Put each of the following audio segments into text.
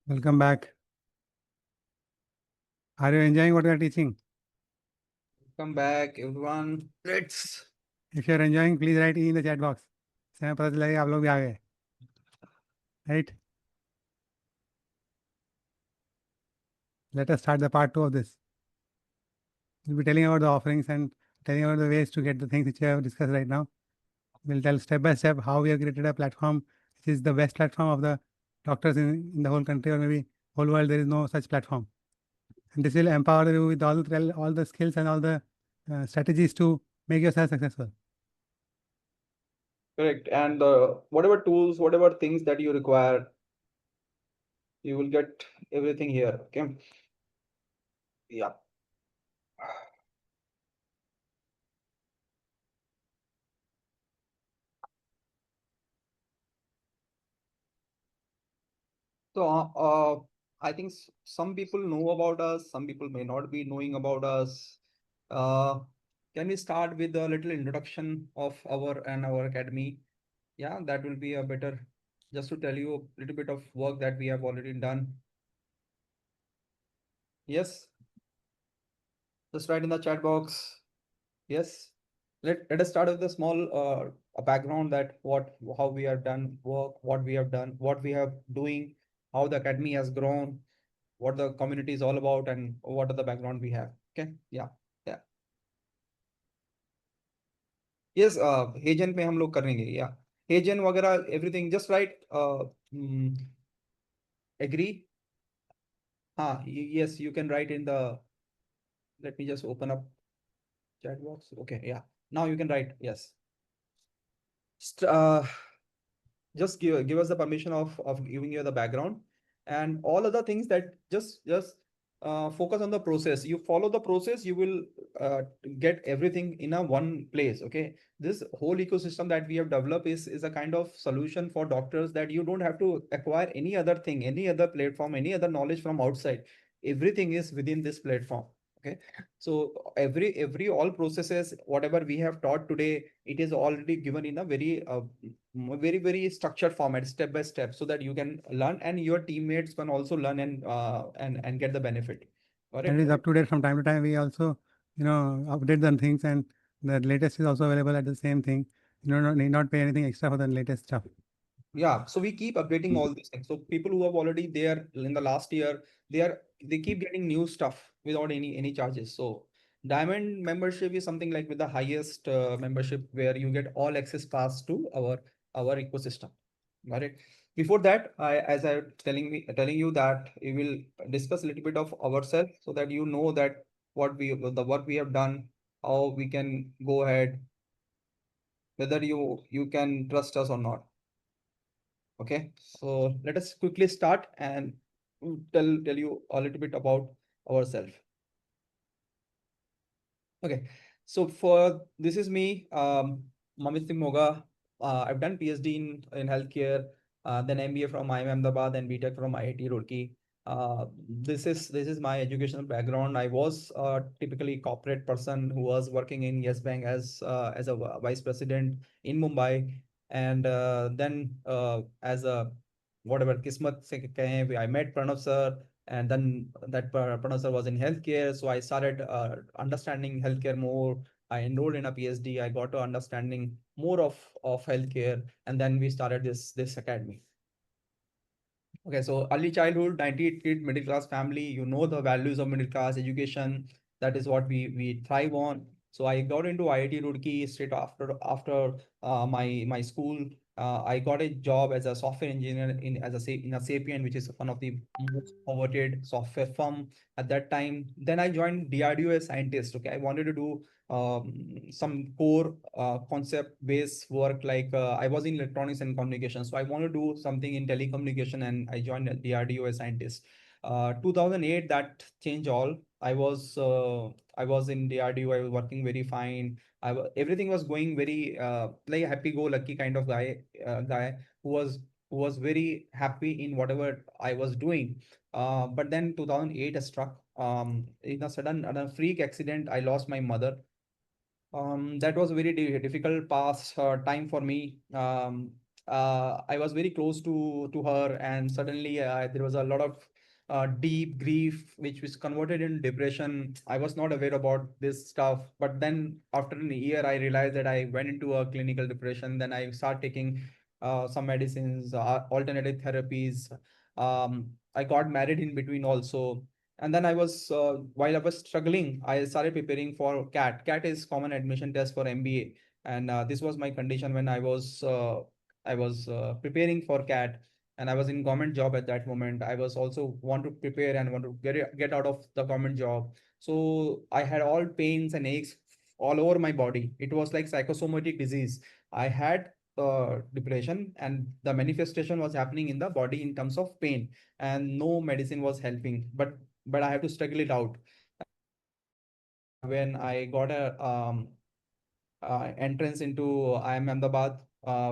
Welcome back. Are you enjoying what you are teaching? Come back, everyone. Let's. If you are enjoying, please write E in the chat box. इससे हमें पता चलेगा कि आप लोग भी आ गए. Right? Let us start the part 2 of this. We'll be telling about the offerings and telling about the ways to get the things which we have discussed right now. We'll tell step by step how we have created a platform which is the best platform of the doctors in the whole country, or maybe whole world. There is no such platform. And this will empower you with all the skills and all the strategies to make yourself successful. Correct. And whatever tools, whatever things that you require, you will get everything here. Okay. Yeah. So, I think some people know about us, some people may not be knowing about us. Uh, can we start with a little introduction of our academy? Yeah, that will be a better, just to tell you a little bit of work that we have already done. Yes, just write in the chat box. Yes. Let us start with a small a background that how we have done work, what we have done, what we have doing, how the academy has grown, what the community is all about, and what are the background we have. Okay. Yeah. Yeah. Yes, Hejen पे हम लोग करेंगे. Yeah. Hejen वगैरह everything just write agree. Yes, you can write in the, let me just open up chat box. Okay, yeah. Now you can write yes. St just give us the permission of giving you the background and all other things, that just focus on the process. You follow the process, you will get everything in a one place. Okay, this whole ecosystem that we have developed is a kind of solution for doctors, that you don't have to acquire any other thing, any other platform, any other knowledge from outside. Everything is within this platform. Okay, so every all processes, whatever we have taught today, it is already given in a very structured format, step by step, so that you can learn and your teammates can also learn and get the benefit. And it Correct. is up to date from time to time. We also, update the things, and the latest is also available at the same thing. Need not pay anything extra for the latest stuff. Yeah, so we keep updating all these things. So people who have already there in the last year, they keep getting new stuff without any charges. So diamond membership is something like with the highest membership, where you get all access pass to our ecosystem. Got it. Before that, as I telling you that we will discuss a little bit of ourselves, so that you know that the work we have done, how we can go ahead, whether you can trust us or not. Okay, so let us quickly start and tell you a little bit about ourselves. Okay, so for this is me, Mamit Singh Moga. I've done PhD in healthcare, then MBA from IIM Ahmedabad and BTech from IIT Roorkee. This is my educational background. I was a typically corporate person who was working in Yes Bank as a vice president in Mumbai, and then as a whatever kismat se kahe, I met Pranav sir, and then that Pranav sir was in healthcare, so I started understanding healthcare more. I enrolled in a PhD. I got to understanding more of healthcare, and then we started this academy. Okay, so early childhood, 98 kid, middle class family. You know the values of middle class education. That is what we thrive on. So I got into IIT Roorkee straight after my school. I got a job as a software engineer in a Sapient, which is one of the most coveted software firm at that time. Then I joined DRDO as scientist. Okay, I wanted to do some core concept based work, like I was in electronics and communications, so I want to do something in telecommunication, and I joined DRDO as scientist. 2008, that changed all. I was in DRDO. I was working very fine. Everything was going very like happy go lucky kind of guy who was very happy in whatever I was doing. But then 2008 struck. In a sudden freak accident, I lost my mother. That was a very difficult past time for me. I was very close to her, and suddenly there was a lot of deep grief, which was converted in depression. I was not aware about this stuff, but then after a year, I realized that I went into a clinical depression. Then I started taking some medicines, alternative therapies. I got married in between also. And then while I was struggling, I started preparing for CAT. CAT is Common Admission Test for MBA, and this was my condition when I was preparing for CAT, and I was in government job at that moment. I was also want to prepare and want to get out of the government job. So I had all pains and aches all over my body. It was like psychosomatic disease. I had depression, and the manifestation was happening in the body in terms of pain, and no medicine was helping. But I have to struggle it out. When I got a entrance into IIM Ahmedabad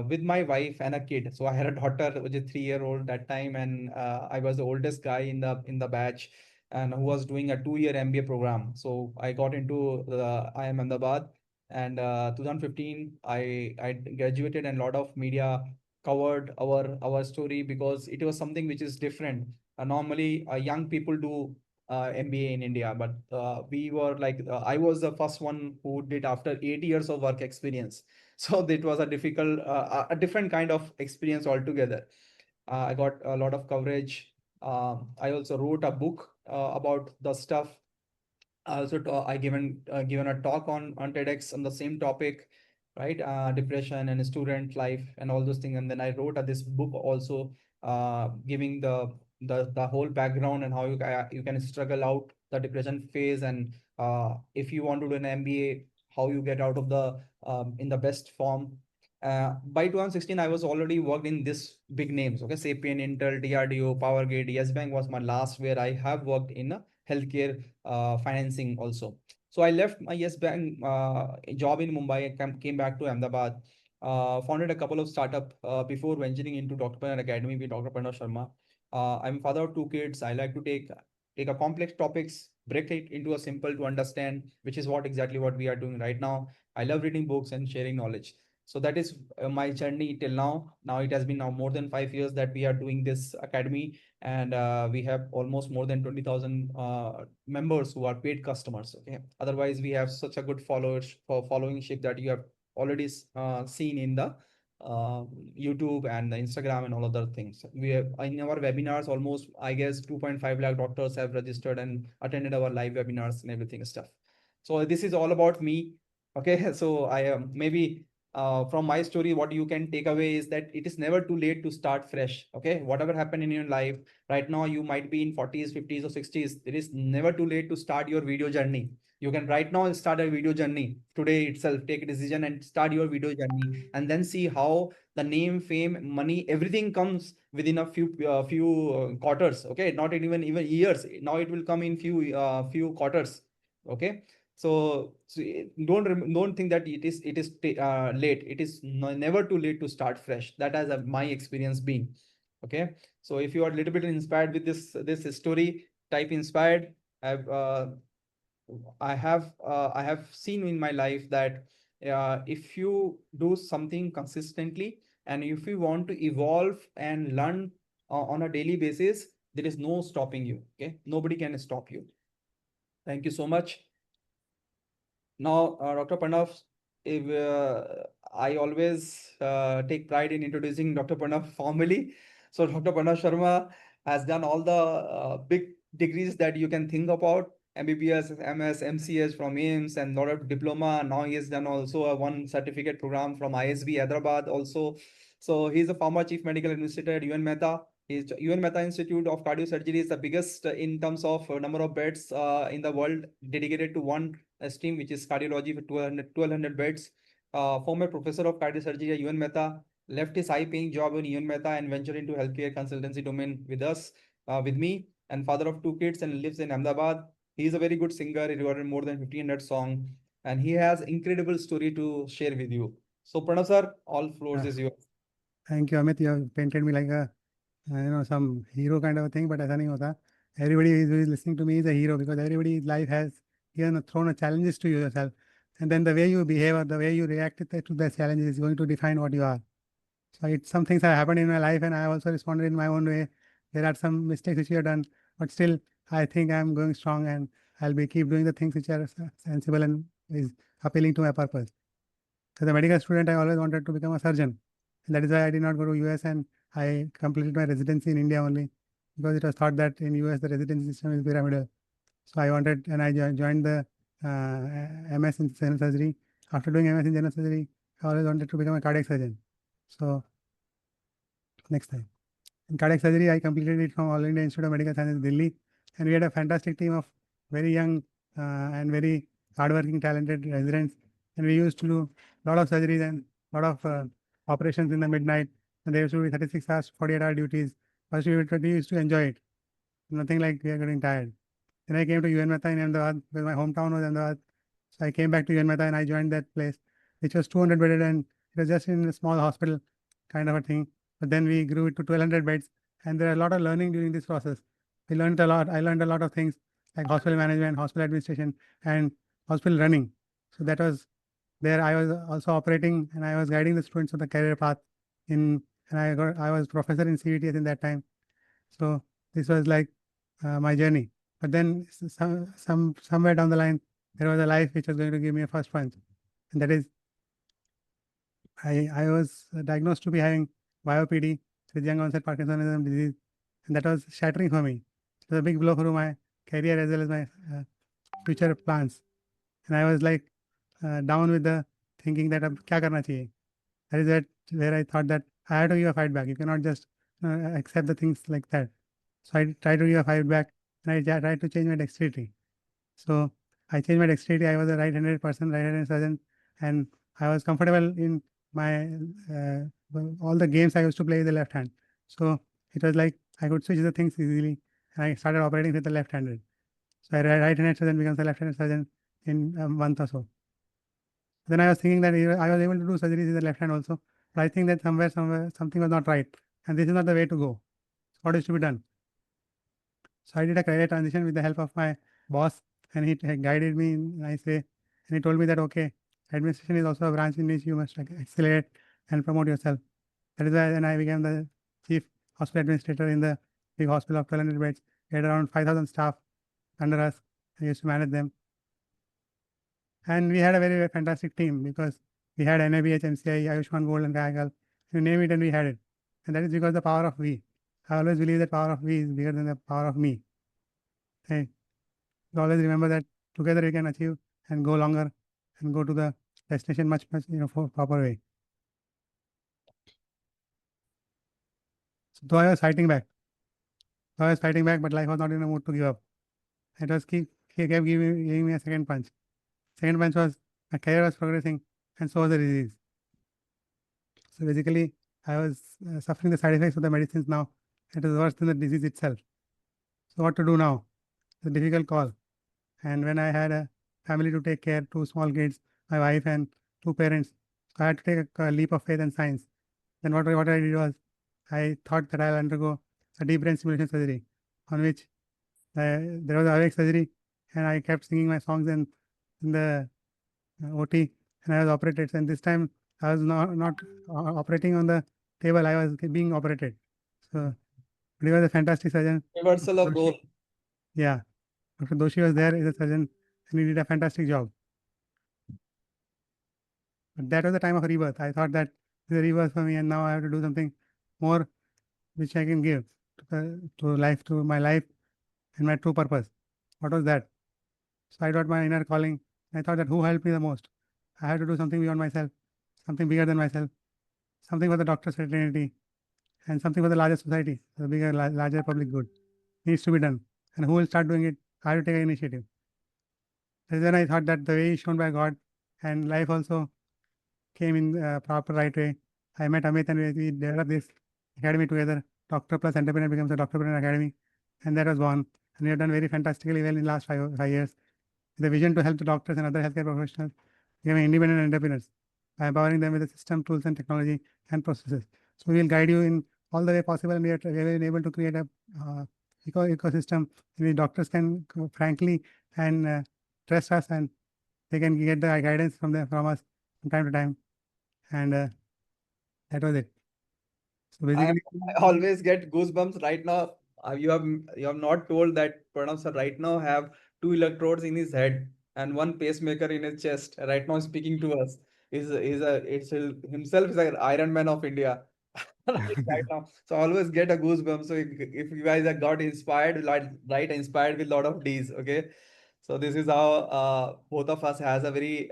with my wife and a kid. So I had a daughter which is 3-year-old that time, and I was the oldest guy in the batch, and who was doing a 2-year MBA program. So I got into the IIM Ahmedabad, and 2015 I graduated, and a lot of media covered our story because it was something which is different. Normally, young people do MBA in India, but we were like, I was the first one who did after 8 years of work experience. So it was a different kind of experience altogether. I got a lot of coverage. I also wrote a book about the stuff. I given a talk on TEDx on the same topic, right? Depression and student life and all those things. And then I wrote this book also, giving the whole background and how you can struggle out the depression phase, and if you want to do an MBA, how you get out of the in the best form. By 2016, I was already worked in this big names. Okay, Sapient, Intel, DRDO, Powergate, Yes Bank was my last where I have worked in healthcare financing also. So I left my Yes Bank job in Mumbai and came back to Ahmedabad. Founded a couple of startup before venturing into Dr. Pranav Academy with Dr. Pranav Sharma. I'm father of 2 kids. I like to take a complex topics, break it into a simple to understand, which is exactly what we are doing right now. I love reading books and sharing knowledge. So that is my journey till now. Now it has been now more than 5 years that we are doing this academy, and we have almost more than 20,000 members who are paid customers. Okay, otherwise we have such a good followingship that you have already seen in the YouTube and the Instagram and all other things. We have in our webinars almost, I guess, 2.5 lakh doctors have registered and attended our live webinars and everything stuff. So this is all about me. Okay, so I am maybe from my story, what you can take away is that it is never too late to start fresh. Okay, whatever happened in your life right now, you might be in 40s, 50s, or 60s. It is never too late to start your video journey. You can right now start a video journey today itself. Take a decision and start your video journey, and then see how the name, fame, money, everything comes within a few quarters. Okay, not even years. Now it will come in few quarters. Okay, so don't think that it is late. It is never too late to start fresh. That has my experience been. Okay, so if you are a little bit inspired with this story, type inspired. I have seen in my life that if you do something consistently, and if you want to evolve and learn on a daily basis, there is no stopping you. Okay, nobody can stop you. Thank you so much. Now, Dr. Pranav, if, I always take pride in introducing Dr. Pranav formally. So Dr. Pranav Sharma has done all the big degrees that you can think about: MBBS, MS, MCS from AIMS, and lot of diploma. Now he has done also a one certificate program from ISB Hyderabad also. So he's a former chief medical administrator at UN Mehta. His UN Mehta Institute of Cardiosurgery is the biggest in terms of number of beds in the world, dedicated to one stream, which is cardiology, with 1,200 beds. Former professor of cardiosurgery at UN Mehta, left his high-paying job in UN Mehta and ventured into healthcare consultancy domain with us, with me, and father of 2 kids and lives in Ahmedabad. He is a very good singer. He recorded more than 1,500 songs, and he has incredible story to share with you. So Pranav sir, all floors is yours. Thank you, Amit. You have painted me like a some hero kind of a thing, but ऐसा नहीं होता. Everybody who is listening to me is a hero, because everybody's life has thrown a challenges to yourself, and then the way you behave or the way you react to the challenges is going to define what you are. So it's some things that happened in my life, and I also responded in my own way. There are some mistakes which you have done, but still, I think I'm going strong, and I'll be keep doing the things which are sensible and is appealing to my purpose. As a medical student, I always wanted to become a surgeon, and that is why I did not go to US, and I completed my residency in India only, because it was thought that in US the residency system is pyramidal. So I wanted, and I joined the MS in general surgery. After doing MS in general surgery, I always wanted to become a cardiac surgeon. So next time. In cardiac surgery, I completed it from All India Institute of Medical Sciences, Delhi, and we had a fantastic team of very young and very hardworking, talented residents. And we used to do a lot of surgeries and a lot of operations in the midnight. And there used to be 36 hours, 48-hour duties. First, we used to enjoy it. Nothing like we are getting tired. Then I came to UN Mehta in Ahmedabad, because my hometown was Ahmedabad. So I came back to UN Mehta and I joined that place, which was 200 bedded, and it was just in a small hospital kind of a thing. But then we grew it to 1,200 beds, and there are a lot of learning during this process. We learned a lot. I learned a lot of things like hospital management, hospital administration, and hospital running. So that was there. I was also operating, and I was guiding the students on the career path. And I was professor in CVTS in that time. So this was like my journey. But then somewhere down the line, there was a life which was going to give me a first punch, and that is I was diagnosed to be having BioPD, with young onset Parkinsonism disease, and that was shattering for me. It was a big blow for my career as well as my future plans. And I was like down with the thinking that अब क्या करना चाहिए. That is where I thought that I had to give a fight back. You cannot just accept the things like that. So I tried to give a fight back, and I tried to change my dexterity. So I changed my dexterity. I was a right-handed person, right-handed surgeon, and I was comfortable in my all the games I used to play with the left hand. So it was like I could switch the things easily, and I started operating with the left-handed. So I right-handed surgeon becomes a left-handed surgeon in a month or so. Then I was thinking that I was able to do surgeries with the left hand also, but I think that somewhere something was not right, and this is not the way to go. So what is to be done? So I did a career transition with the help of my boss, and he guided me in a nice way. And he told me that okay, administration is also a branch in which you must accelerate and promote yourself. That is why then I became the chief hospital administrator in the big hospital of 1,200 beds. We had around 5,000 staff under us. I used to manage them, and we had a very fantastic team because we had NABH, MCI, Ayushman Gold, and Kayagal. You name it, and we had it. And that is because the power of we. I always believe that power of we is bigger than the power of me. Hey, you always remember that together we can achieve and go longer and go to the destination much for proper way. So though I was fighting back, but life was not in a mood to give up. It was kept giving me a second punch. Second punch was my career was progressing, and so was the disease. So basically, I was suffering the side effects of the medicines now. It was worse than the disease itself. So what to do now? It's a difficult call. And when I had a family to take care, two small kids, my wife and two parents, I had to take a leap of faith and science. Then what I did was, I thought that I'll undergo a deep brain stimulation surgery, on which there was a awake surgery, and I kept singing my songs in the OT, and I was operated. And this time I was not operating on the table, I was being operated. So he was a fantastic surgeon. Reversal of role. Yeah, Dr. Doshi was there as a surgeon, and he did a fantastic job. But that was the time of rebirth. I thought that this is a rebirth for me, and now I have to do something more which I can give to my life and my true purpose. What was that? So I got my inner calling. I thought that who helped me the most? I have to do something beyond myself, something bigger than myself, something for the doctor's fraternity, and something for the larger society, the bigger, larger public good needs to be done. And who will start doing it? I have to take an initiative. Then I thought that the way is shown by God, and life also came in proper right way. I met Amit, and we developed this academy together. Doctor plus entrepreneur becomes a Doctorpreneur Academy, and that was born. And we have done very fantastically well in the last 5 years. The vision to help the doctors and other healthcare professionals become independent entrepreneurs by empowering them with the system, tools, and technology and processes. So we will guide you in all the way possible, and we have been able to create a ecosystem in which doctors can frankly and trust us, and they can get the guidance from us from time to time. And that was it. So basically, I always get goosebumps right now. You have not told that Pranav sir right now have 2 electrodes in his head and 1 pacemaker in his chest. Right now speaking to us himself is an Iron Man of India. Right now. So I always get a goosebump. So if you guys have got inspired, like right, inspired with a lot of D's. Okay. So this is how both of us has a very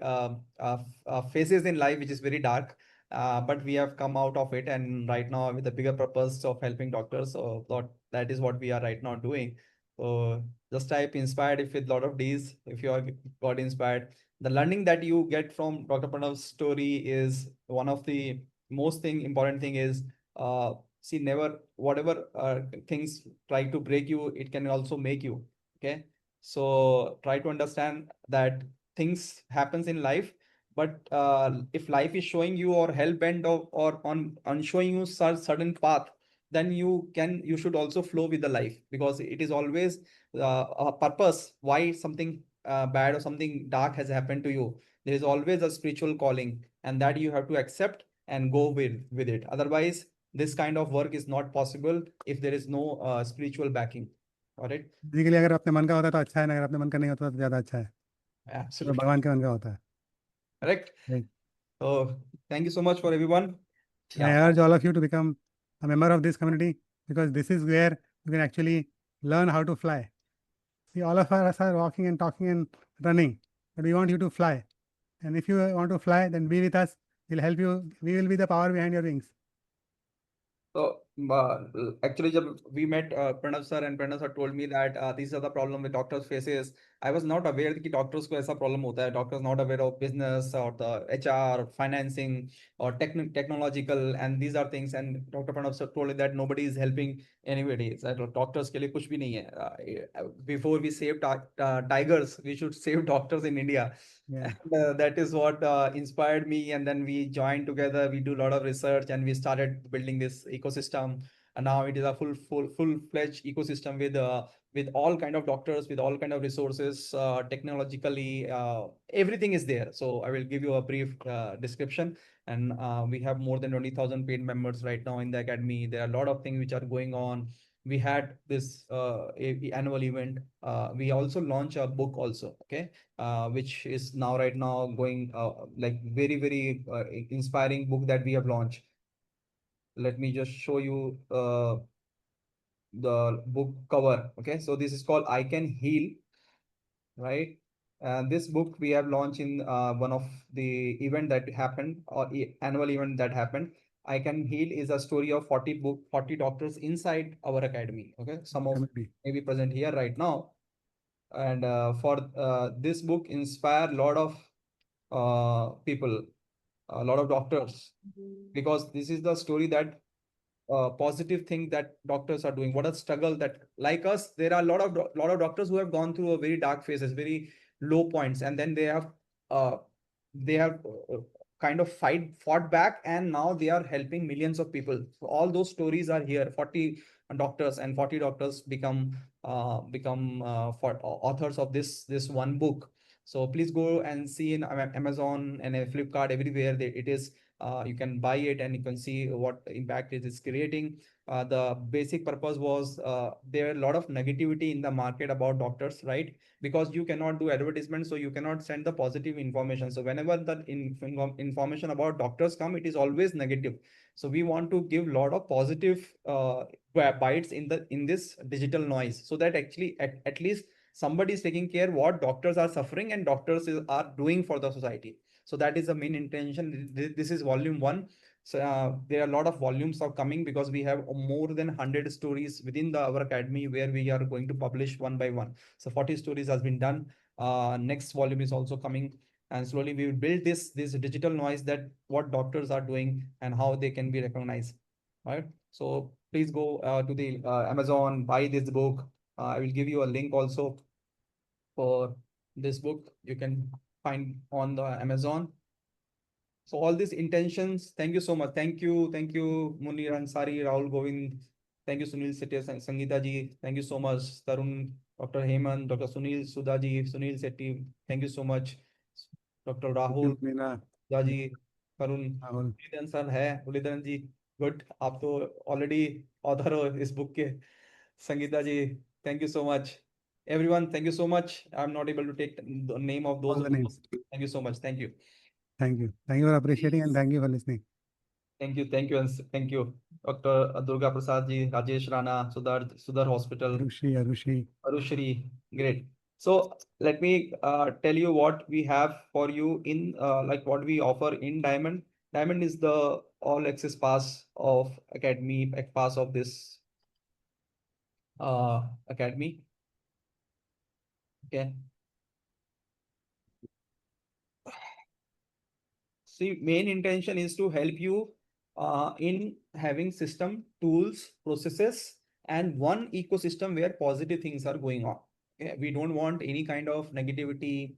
faces in life which is very dark, but we have come out of it, and right now with the bigger purpose of helping doctors. So that is what we are right now doing. So just type inspired if with lot of D's if you are got inspired. The learning that you get from Dr. Pranav's story is one of the most important thing is see, never whatever things try to break you, it can also make you. Okay. So try to understand that things happens in life, but if life is showing you or hell bent or on showing you certain path, then you should also flow with the life, because it is always a purpose why something bad or something dark has happened to you. There is always a spiritual calling, and that you have to accept and go with it. Otherwise, this kind of work is not possible if there is no spiritual backing. All right. basically अगर अपने मन का होता है तो अच्छा है ना, अगर अपने मन का नहीं होता तो ज़्यादा अच्छा है, तो Absolutely भगवान के मन का होता है. correct. Right. So thank you so much for everyone. I Yeah. urge all of you to become a member of this community, because this is where you can actually learn how to fly. See, all of us are walking and talking and running, but we want you to fly. And if you want to fly, then be with us. We'll help you. We will be the power behind your wings. So actually, जब we met Pranav sir, and Pranav sir told me that these are the problem with doctors faces. I was not aware कि doctors को ऐसा problem होता है. Doctors not aware of business or the HR, financing or technological, and these are things. And Dr. Pranav sir told me that nobody is helping anybody. So doctors के लिए कुछ भी नहीं है. Before we save tigers, we should save doctors in India. Yeah. And that is what inspired me, and then we joined together. We do a lot of research, and we started building this ecosystem, and now it is a full-fledged ecosystem with all kind of doctors, with all kind of resources, technologically, everything is there. So I will give you a brief description. And we have more than 20,000 paid members right now in the academy. There are a lot of things which are going on. We had this annual event. We also launch a book also. Okay. Which is now right now going like very inspiring book that we have launched. Let me just show you the book cover. Okay, so this is called I Can Heal, right? And this book we have launched in one of the event that happened, or annual event that happened. I Can Heal is a story of 40 doctors inside our academy. Okay, some of Community. maybe present here right now. And for this book inspire a lot of people, a lot of doctors, because this is the story that positive thing that doctors are doing. What a struggle that, like us, there are a lot of doctors who have gone through a very dark phases, very low points, and then uh, they have kind of fought back, and now they are helping millions of people. So all those stories are here. 40 doctors, and 40 doctors become for authors of this one book. So please go and see in Amazon and Flipkart, everywhere it is. You can buy it, and you can see what impact it is creating. The basic purpose was there are a lot of negativity in the market about doctors, right? Because you cannot do advertisement, so you cannot send the positive information. So whenever the information about doctors come, it is always negative. So we want to give a lot of positive bites in this digital noise, so that actually at least somebody is taking care what doctors are suffering and are doing for the society. So that is the main intention. This is volume 1. So there are a lot of volumes are coming, because we have more than 100 stories within our academy where we are going to publish one by one. So 40 stories has been done. Next volume is also coming, and slowly we will build this digital noise, that what doctors are doing and how they can be recognized. Right. So please go to the Amazon, buy this book. I will give you a link also for this book. You can find on the Amazon. So all these intentions, thank you so much. Thank you, Munir Ansari, Rahul Govind. Thank you, Sunil Sethi, Sangeeta ji. Thank you so much, Tarun, Dr. Heyman, Dr. Sunil Sudaji, Sunil Sethi. Thank you so much, Dr. Rahul Meena, Sudaji, Tarun, Rahul. Ulidan sir hai, Ulidan ji. Good, आप तो already author हो इस book के। Sangeeta ji, thank you so much. Everyone, thank you so much. I am not able to take the name of All those. the names. Thank you so much, thank you. Thank you. Thank you for appreciating and thank you for listening. Thank you, thank you, thank you. Doctor Durga Prasad ji, Rajesh Rana, Sudhar hospital, Arushi. Arushri, great. So let me tell you what we have for you in like what we offer in Diamond. Diamond is the all access pass of Academy, pass of this Academy. Okay. See, main intention is to help you in having system, tools, processes, and one ecosystem where positive things are going on. Okay? We don't want any kind of negativity,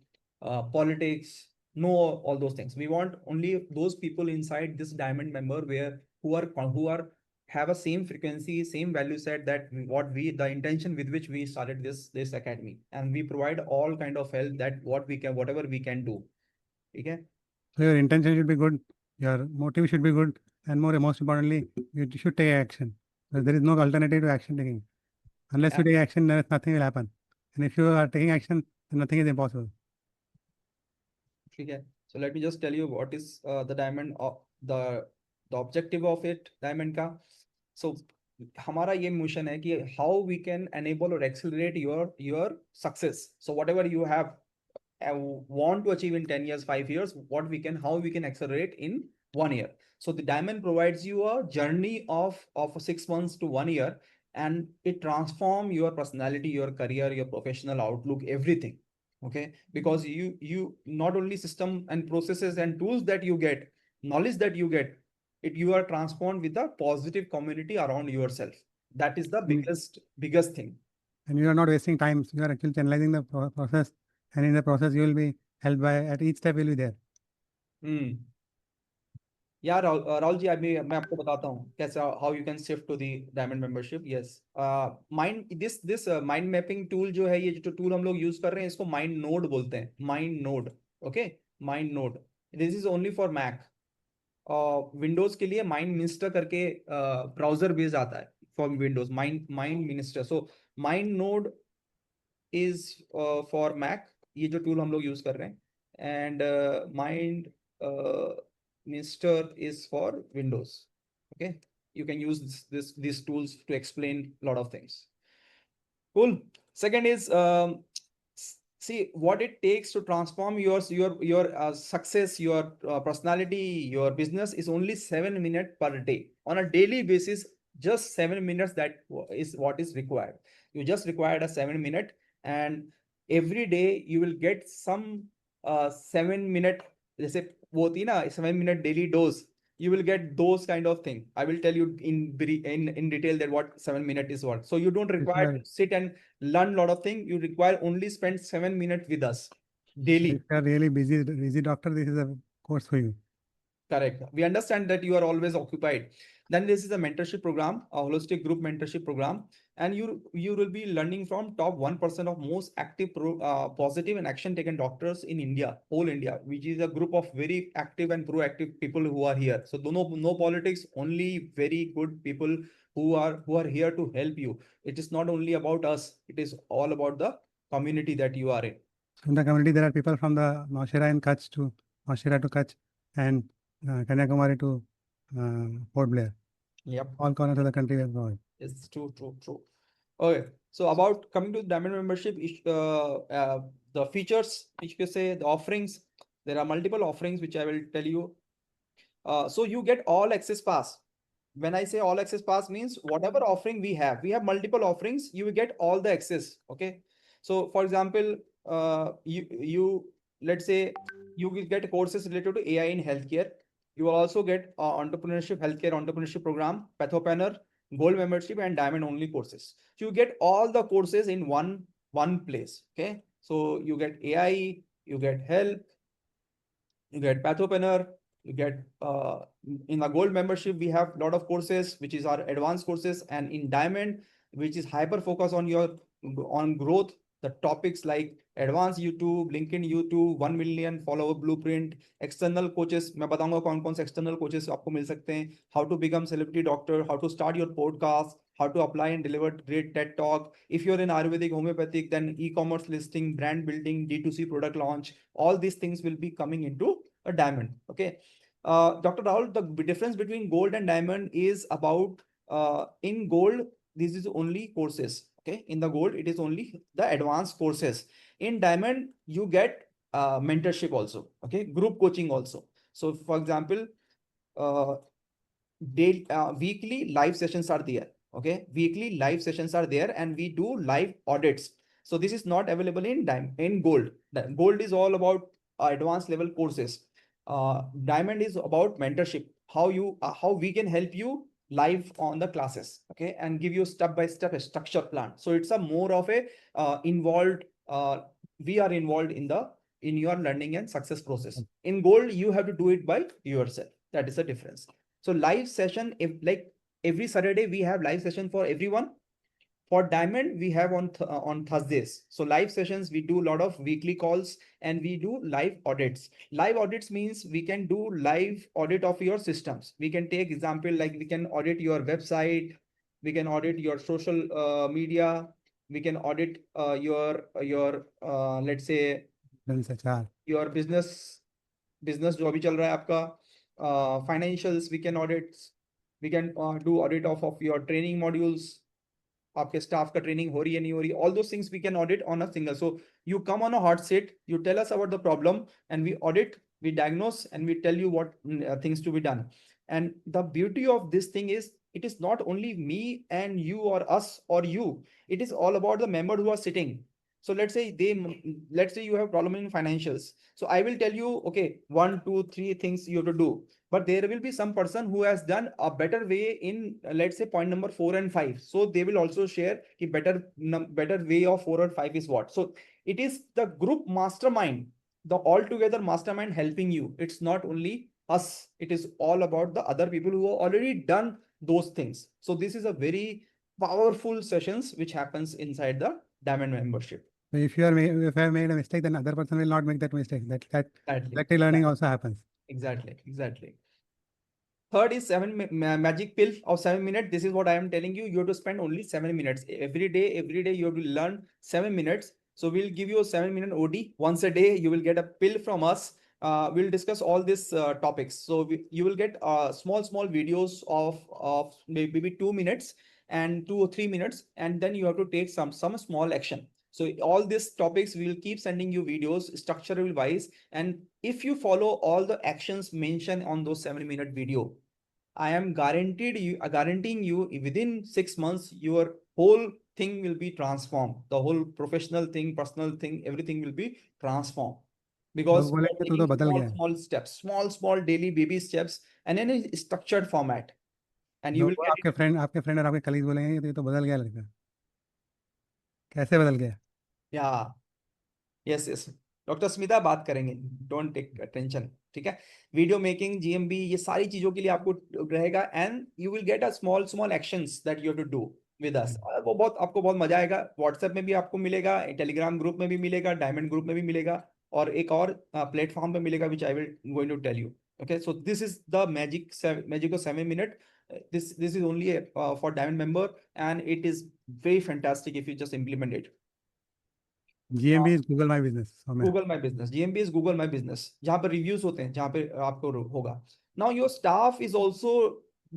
politics, no all those things. We want only those people inside this diamond member where who are have a same frequency, same value set that what we the intention with which we started this academy, and we provide all kind of help that what we can whatever we can do. Okay. So your intention should be good, your motive should be good, and most importantly, you should take action. There is no alternative to action taking. Unless you take action, then nothing will happen. And if you are taking action, then nothing is impossible. Okay. So let me just tell you what is the diamond of the objective of it diamond का. So हमारा ये mission है कि how we can enable or accelerate your success. So whatever you have want to achieve in 10 years, 5 years, how we can accelerate in 1 year. So the diamond provides you a journey of 6 months to 1 year, and it transform your personality, your career, your professional outlook, everything. Okay, because you not only system and processes and tools that you get, knowledge that you get, it you are transformed with a positive community around yourself. That is the biggest thing. And you are not wasting time. You are actually channelizing the process, and in the process, you will be helped by at each step. You will be there. यार राहुल जी, अभी मैं आपको बताता हूँ कैसा how you can shift to the diamond membership. Yes, mind this mind mapping tool जो है, ये जो टूल हम लोग यूज कर रहे हैं इसको माइंड नोड बोलते हैं। Mind node, okay, mind node. This is only for Mac. Windows के लिए माइंड मिनिस्टर करके ब्राउजर बेस्ड आता है for Windows, mind minister. So mind node is for Mac, ये जो टूल हम लोग यूज कर रहे हैं, and mind Minster is for Windows. Okay, you can use these tools to explain a lot of things. Cool. Second is see what it takes to transform your success, your personality, your business is only 7 minutes per day on a daily basis. Just 7 minutes, that is what is required. You just required a 7 minute, and every day you will get some 7 minute, जैसे वो होती है ना 7 minute daily dose, you will get those kind of thing. I will tell you in detail that what 7 minute is what. So you don't require to sit and learn a lot of things. You require only spend 7 minutes with us daily. If you are really busy doctor, this is a course for you. Correct. We understand that you are always occupied. Then this is a mentorship program, a holistic group mentorship program, and you will be learning from top 1% of most active, positive and action taken doctors in India, whole India, which is a group of very active and proactive people who are here. So no politics, only very good people who are here to help you. It is not only about us; it is all about the community that you are in. So in the community, there are people from the Naushera and Kutch to Naushera to Kutch, and Kanyakumari to Port Blair. Yep. All corners of the country are covered. It's true. Okay, so about coming to diamond membership, the features, which you say the offerings, there are multiple offerings which I will tell you. So you get all access pass. When I say all access pass means whatever offering we have multiple offerings, you will get all the access. Okay, so for example, you let's say you will get courses related to AI in healthcare. You will also get healthcare entrepreneurship program, Pathopreneur, gold membership, and diamond only courses. So you get all the courses in one place. Okay, so you get AI, you get help, you get Pathopreneur, you get in the gold membership we have a lot of courses which is our advanced courses, and in diamond, which is hyper focus on growth, The topics like advanced YouTube, LinkedIn YouTube, 1 million follower blueprint, external coaches, मैं बताऊंगा कौन कौन से external coaches आपको मिल सकते हैं, how to become celebrity doctor, how to start your podcast, how to apply and deliver great TED talk. If you're in Ayurvedic, homeopathic, then e-commerce listing, brand building, D2C product launch, all these things will be coming into a diamond. Okay. Dr. Rahul, the difference between gold and diamond is about in gold, this is only courses. Okay. In the gold, it is only the advanced courses. In diamond, you get mentorship also. Okay. Group coaching also. So for example, weekly live sessions are there. Okay. Weekly live sessions are there and we do live audits. So this is not available in gold. Gold is all about advanced level courses. Diamond is about mentorship, how we can help you live on the classes, okay, and give you step-by-step structure plan. So it's a more of a involved, we are involved in your learning and success process. In gold, you have to do it by yourself. That is the difference. So live session, if like every Saturday we have live session for everyone. For diamond, we have on Thursdays. So live sessions, we do a lot of weekly calls and we do live audits. Live audits means we can do live audit of your systems. We can take example, like we can audit your website, we can audit your social media, we can audit your let's say your business जो अभी चल रहा है आपका, financials, we can audit, we can do audit of your training modules, आपके staff का training हो रही है नहीं हो रही, all those things we can audit on a single. So you come on a hot seat, you tell us about the problem and we audit, we diagnose and we tell you what things to be done. And the beauty of this thing is it is not only me and you or us or you, it is all about the members who are sitting. So let's say you have problem in financials. So I will tell you, okay, 1, 2, 3 things you have to do. But there will be some person who has done a better way in, let's say, point number 4 and 5. So they will also share the better way of 4 or 5 is what. So it is the group mastermind, the altogether mastermind helping you. It's not only us. It is all about the other people who have already done those things. So this is a very powerful sessions which happens inside the Diamond membership. So if I have made a mistake, then other person will not make that mistake. That Exactly. collective learning also happens. Exactly. Third is magic pill of 7 minutes. This is what I am telling you. You have to spend only 7 minutes every day. Every day you have to learn 7 minutes. So we'll give you a 7-minute OD once a day. You will get a pill from us. We'll discuss all these topics. So you will get small videos of maybe 2 minutes and 2 or 3 minutes, and then you have to take some small action. So all these topics, we will keep sending you videos structural wise. And if you follow all the actions mentioned on those 7-minute video, I am guaranteeing you within 6 months, your whole thing will be transformed. The whole professional thing, personal thing, everything will be transformed. Because small steps, small daily baby steps, and in a structured format. And you will get आपके friend और आपके colleague बोलेंगे ये तो बदल गया लड़का, कैसे बदल गया? यस डॉक्टर स्मिता बात करेंगे, डोंट टेक टेंशन, ठीक है. वीडियो मेकिंग, जीएमबी, ये सारी चीजों के लिए आपको रहेगा. And you will get a small actions that you have to do with us. वो आपको बहुत मजा आएगा. व्हाट्सएप में भी आपको मिलेगा, टेलीग्राम ग्रुप में भी मिलेगा, डायमंड ग्रुप में भी मिलेगा, और एक और प्लेटफॉर्म पे मिलेगा which I will going to tell you. Okay, so this is the magic of 7 minutes. This is only for diamond member, and it is very fantastic if you just implement it. GMB is Google My Business. Google My Business. GMB is Google My Business. जहाँ पर reviews होते हैं, जहाँ पे आपको होगा. Now your staff is also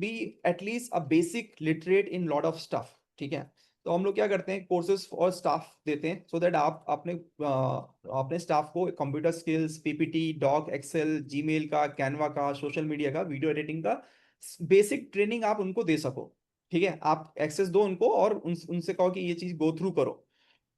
be at least a basic literate in lot of stuff. ठीक है. तो हम लोग क्या करते हैं, कोर्सेज और स्टाफ देते हैं, सो दैट आप अपने स्टाफ को computer skills, PPT, doc, Excel, Gmail का, कैनवा का, सोशल मीडिया का, वीडियो एडिटिंग का बेसिक ट्रेनिंग आप उनको दे सको. ठीक है. आप एक्सेस दो उनको और उनसे कहो कि ये चीज गो थ्रू करो.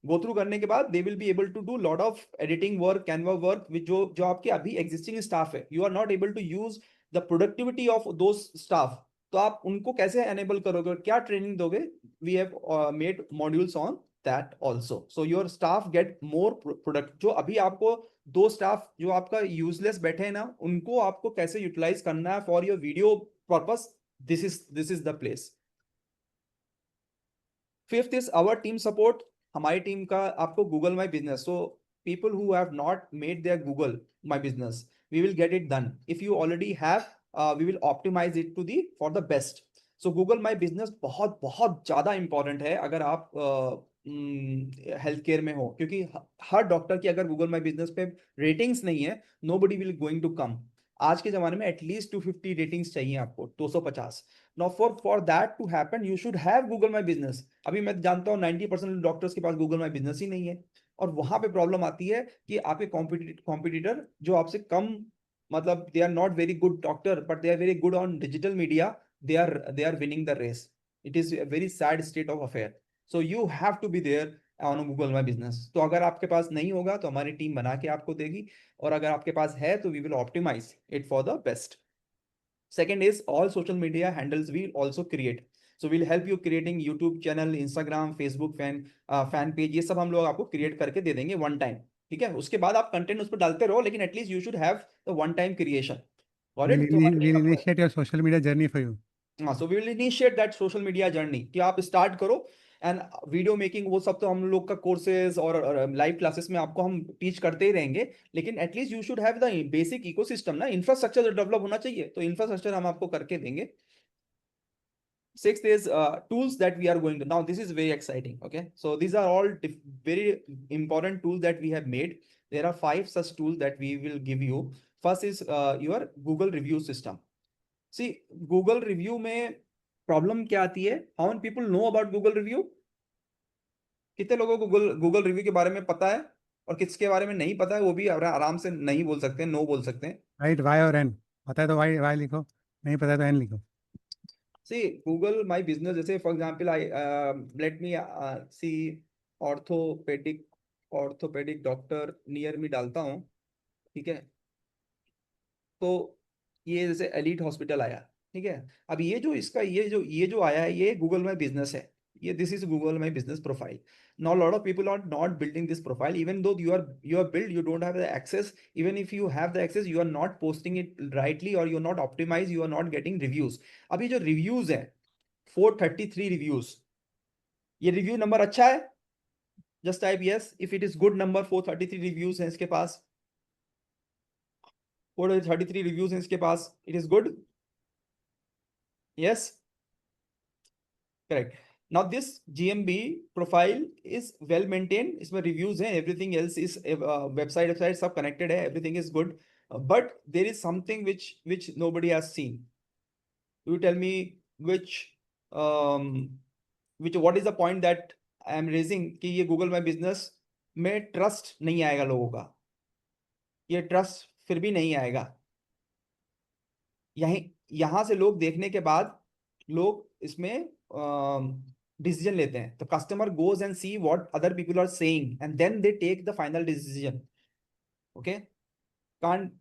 गो थ्रू करने के बाद they will be able to do lot of editing work, Canva work, जो आपके अभी एग्जिस्टिंग स्टाफ है. You are not able to use the productivity of those staff. तो आप उनको कैसे एनेबल करोगे, क्या ट्रेनिंग दोगे? We have made modules on that also. So your staff get more product. जो अभी आपको 2 स्टाफ जो आपका यूजलेस बैठे हैं ना, उनको आपको कैसे यूटिलाइज करना है for your video purpose, this is the place. Fifth is our team support. हमारी टीम का आपको Google my business, so people who have not made their Google My Business, we will get it done. If you already have, we will optimize it to the for the best. So Google My Business बहुत बहुत ज्यादा important है अगर आप health care में हो, क्योंकि हर doctor की अगर गूगल माई बिजनेस पे रेटिंग्स नहीं है, nobody will going to come. आज के जमाने में एटलीस्ट 250 रेटिंग्स चाहिए आपको, 250। Now for that to happen you should have Google my business. अभी मैं जानता हूँ 90% डॉक्टर्स के पास गूगल माई बिजनेस ही नहीं है, और वहां पे प्रॉब्लम आती है कि आपके कॉम्पिटिटर जो आपसे कम, मतलब they are not very good doctor but they are very good on digital media, they are winning the race. It is a very sad state of affair. So you have to be there on Google my business. तो अगर आपके पास नहीं होगा तो हमारी team बना के आपको देगी, और अगर आपके पास है तो we will optimize it for the best. Second is all social media handles we also create. So we'll help you creating YouTube channel, Instagram, Facebook fan page, ये सब हम लोग आपको create करके दे देंगे one time। ठीक है, उसके बाद आप कंटेंट उस पर डालते रहो, लेकिन at least you should have the one time creation. Got it? तो we'll initiate your social media journey for you. हाँ, so we will initiate that social media journey कि आप स्टार्ट करो। एंड वीडियो मेकिंग वो सब तो हम लोग का कोर्सेज और लाइव क्लासेस में आपको हम टीच करते ही रहेंगे, लेकिन at least you should have the basic ecosystem ना, इंफ्रास्ट्रक्चर डेवलप होना चाहिए, तो इंफ्रास्ट्रक्चर हम आपको करके देंगे। Sixth is tools that we are going to, now this is very exciting, okay, so these are all very important tools that we have made. There are 5 such tools that we will give you. First is your Google review system. See, Google review में problem क्या आती है? How many people know about Google review? कितने लोगों को Google review के बारे में पता है, और किसके बारे में नहीं पता है वो भी आराम से नहीं बोल सकते हैं, नो बोल सकते हैं। Right, y और n, पता है तो y लिखो, नहीं पता है तो n लिखो। See, Google My Business, जैसे for example I let me see orthopaedic orthopaedic doctor near me डालता हूँ, ठीक है, तो ये जैसे एलिट हॉस्पिटल आया, ठीक है। अब ये जो इसका ये जो आया है, ये गूगल माई बिजनेस है, ये this is Google my business profile. Now lot of people are not building this profile, even though you are built, you don't have the access, even if you have the access you are not posting it rightly, or you are not optimized, you are not getting reviews। अभी जो reviews है 433 reviews, ये review number अच्छा है? Just type yes if it is good number. 433 reviews है इसके पास, 433 reviews है इसके पास, it is good, yes, correct. Now this GMB profile is well maintain, इसमें रिव्यूज हैं, एवरीथिंग एल्स इज वेबसाइट सब कनेक्टेड है, everything is good, but there is something which nobody has seen। You tell me which what is the point that I am raising कि ये Google my business में trust नहीं आएगा लोगों का, ये ट्रस्ट फिर भी नहीं आएगा। यहां से लोग देखने के बाद लोग इसमें डिसीजन लेते हैं, तो customer goes and see what other people are saying and then they take the final decision, okay. Can't